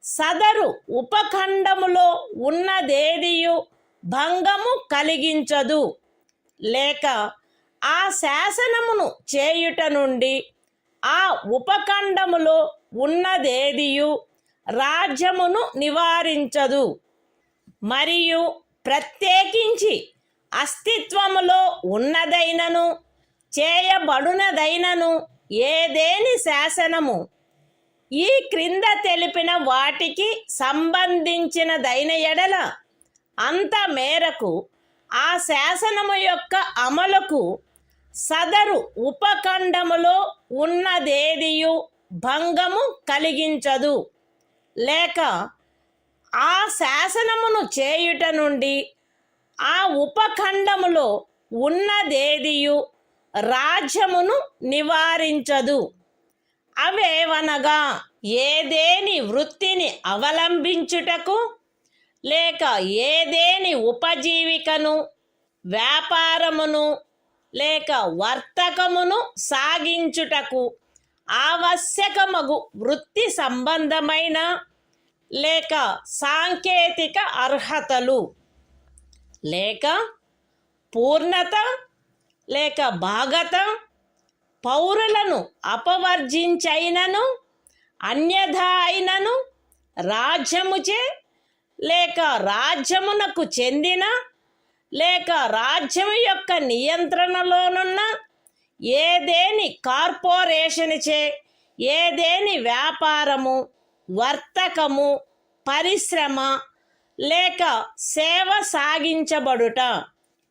సదరు ఉపఖండములో ఉన్నదేదియు భంగము కలిగించదు, లేక ఆ శాసనమును చేయుట నుండి ఆ ఉపఖండములో ఉన్నదేదియు రాజ్యమును నివారించదు. మరియు ప్రత్యేకించి అస్తిత్వములో ఉన్నదైనను చేయబడునదైనను ఏదేని శాసనము ఈ క్రింద తెలిపిన వాటికి సంబంధించినదైన ఎడల అంత మేరకు ఆ శాసనము యొక్క అమలుకు సదరు ఉపఖండములో ఉన్నదేదియు భంగము కలిగించదు, లేక ఆ శాసనమును చేయుట నుండి ఆ ఉపఖండములో ఉన్నదేదియు రాజ్యమును నివారించదు. అవేవనగా ఏదేని వృత్తిని అవలంబించుటకు లేక ఏదేని ఉపజీవికను వ్యాపారమును లేక వర్తకమును సాగించుటకు ఆవశ్యకమగు వృత్తి సంబంధమైన లేక సాంకేతిక అర్హతలు లేక పూర్ణత లేక భాగత పౌరులను అపవర్జించైనను అన్యథా అయినను రాజ్యముచే లేక రాజ్యమునకు చెందిన లేక రాజ్యము యొక్క నియంత్రణలోనున్న ఏదేని కార్పొరేషన్చే ఏదేని వ్యాపారము వర్తకము పరిశ్రమ లేక సేవ సాగించబడుట.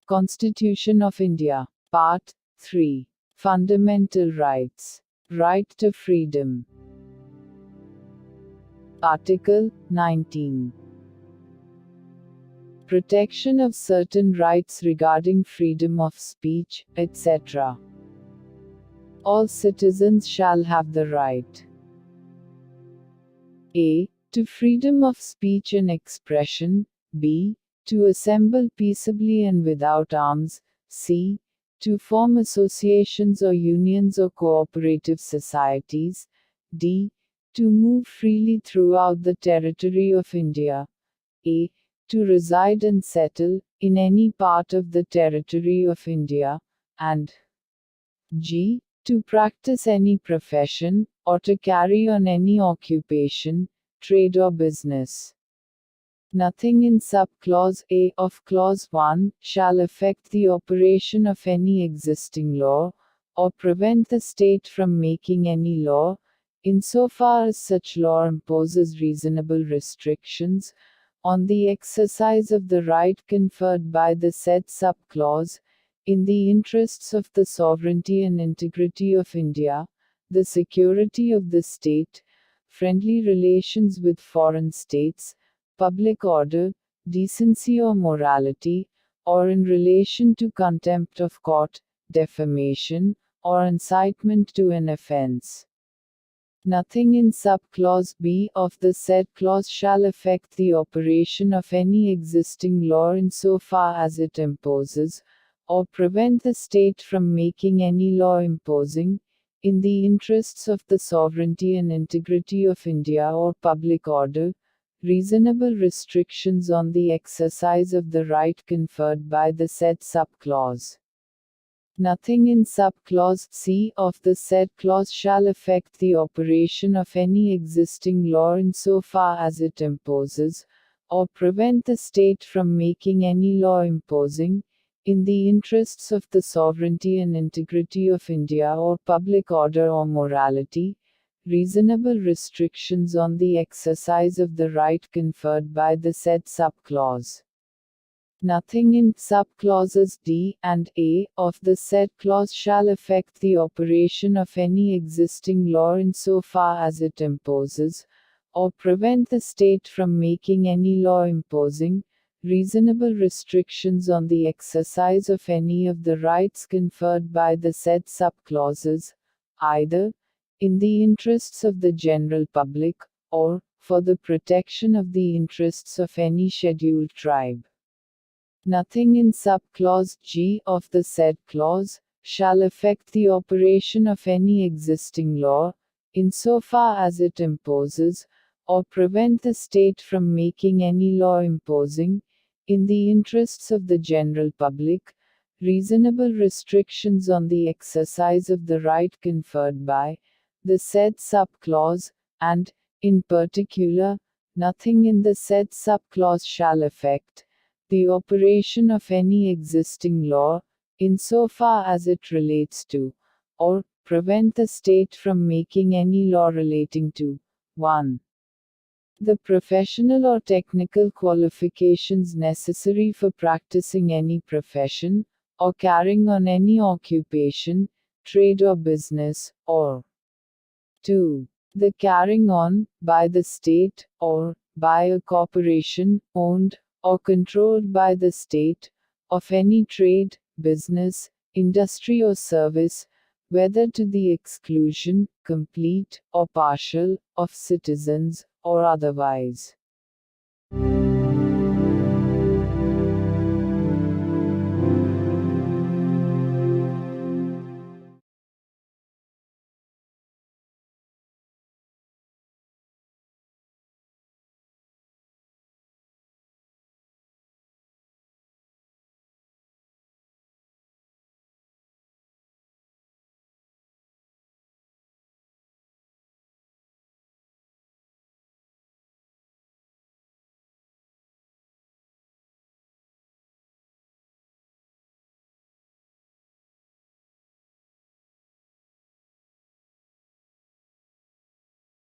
Constitution of India, Part 3. Fundamental Rights. Right to Freedom. Article 19. Protection of certain rights regarding freedom of speech, etc. All citizens shall have the right a. to freedom of speech and expression, b. to assemble peaceably and without arms, c. to form associations or unions or cooperative societies, d. to move freely throughout the territory of India, a. to reside and settle in any part of the territory of India, and g. to practice any profession, or to carry on any occupation, trade or business. Nothing in subclause A of clause 1 shall affect the operation of any existing law, or prevent the state from making any law, insofar as such law imposes reasonable restrictions on the exercise of the right conferred by the said subclause, in the interests of the sovereignty and integrity of India, the security of the state, friendly relations with foreign states, public order, decency or morality, or in relation to contempt of court, defamation, or incitement to an offense. Nothing in subclause B of the said clause shall affect the operation of any existing law insofar as it imposes, or prevent the state from making any law imposing, in the interests of the sovereignty and integrity of India or public order, reasonable restrictions on the exercise of the right conferred by the said subclause. Nothing in subclause C of the said clause shall affect the operation of any existing law insofar as it imposes, or prevent the state from making any law imposing, in the interests of the sovereignty and integrity of India or public order or morality, reasonable restrictions on the exercise of the right conferred by the said subclause. Nothing in subclauses D and A of the said clause shall affect the operation of any existing law insofar as it imposes, or prevent the state from making any law imposing, reasonable restrictions on the exercise of any of the rights conferred by the said subclauses, either in the interests of the general public, or for the protection of the interests of any scheduled tribe. Nothing in subclause G of the said clause shall affect the operation of any existing law, insofar as it imposes, or prevent the state from making any law imposing, in the interests of the general public, reasonable restrictions on the exercise of the right conferred by the said subclause, and, in particular, nothing in the said subclause shall affect the operation of any existing law, insofar as it relates to, or prevent the state from making any law relating to 1. The professional or technical qualifications necessary for practicing any profession, or carrying on any occupation, trade or business, or 2. The carrying on, by the state, or by a corporation, owned, or controlled by the state, of any trade, business, industry or service, whether to the exclusion, complete, or partial, of citizens, or otherwise.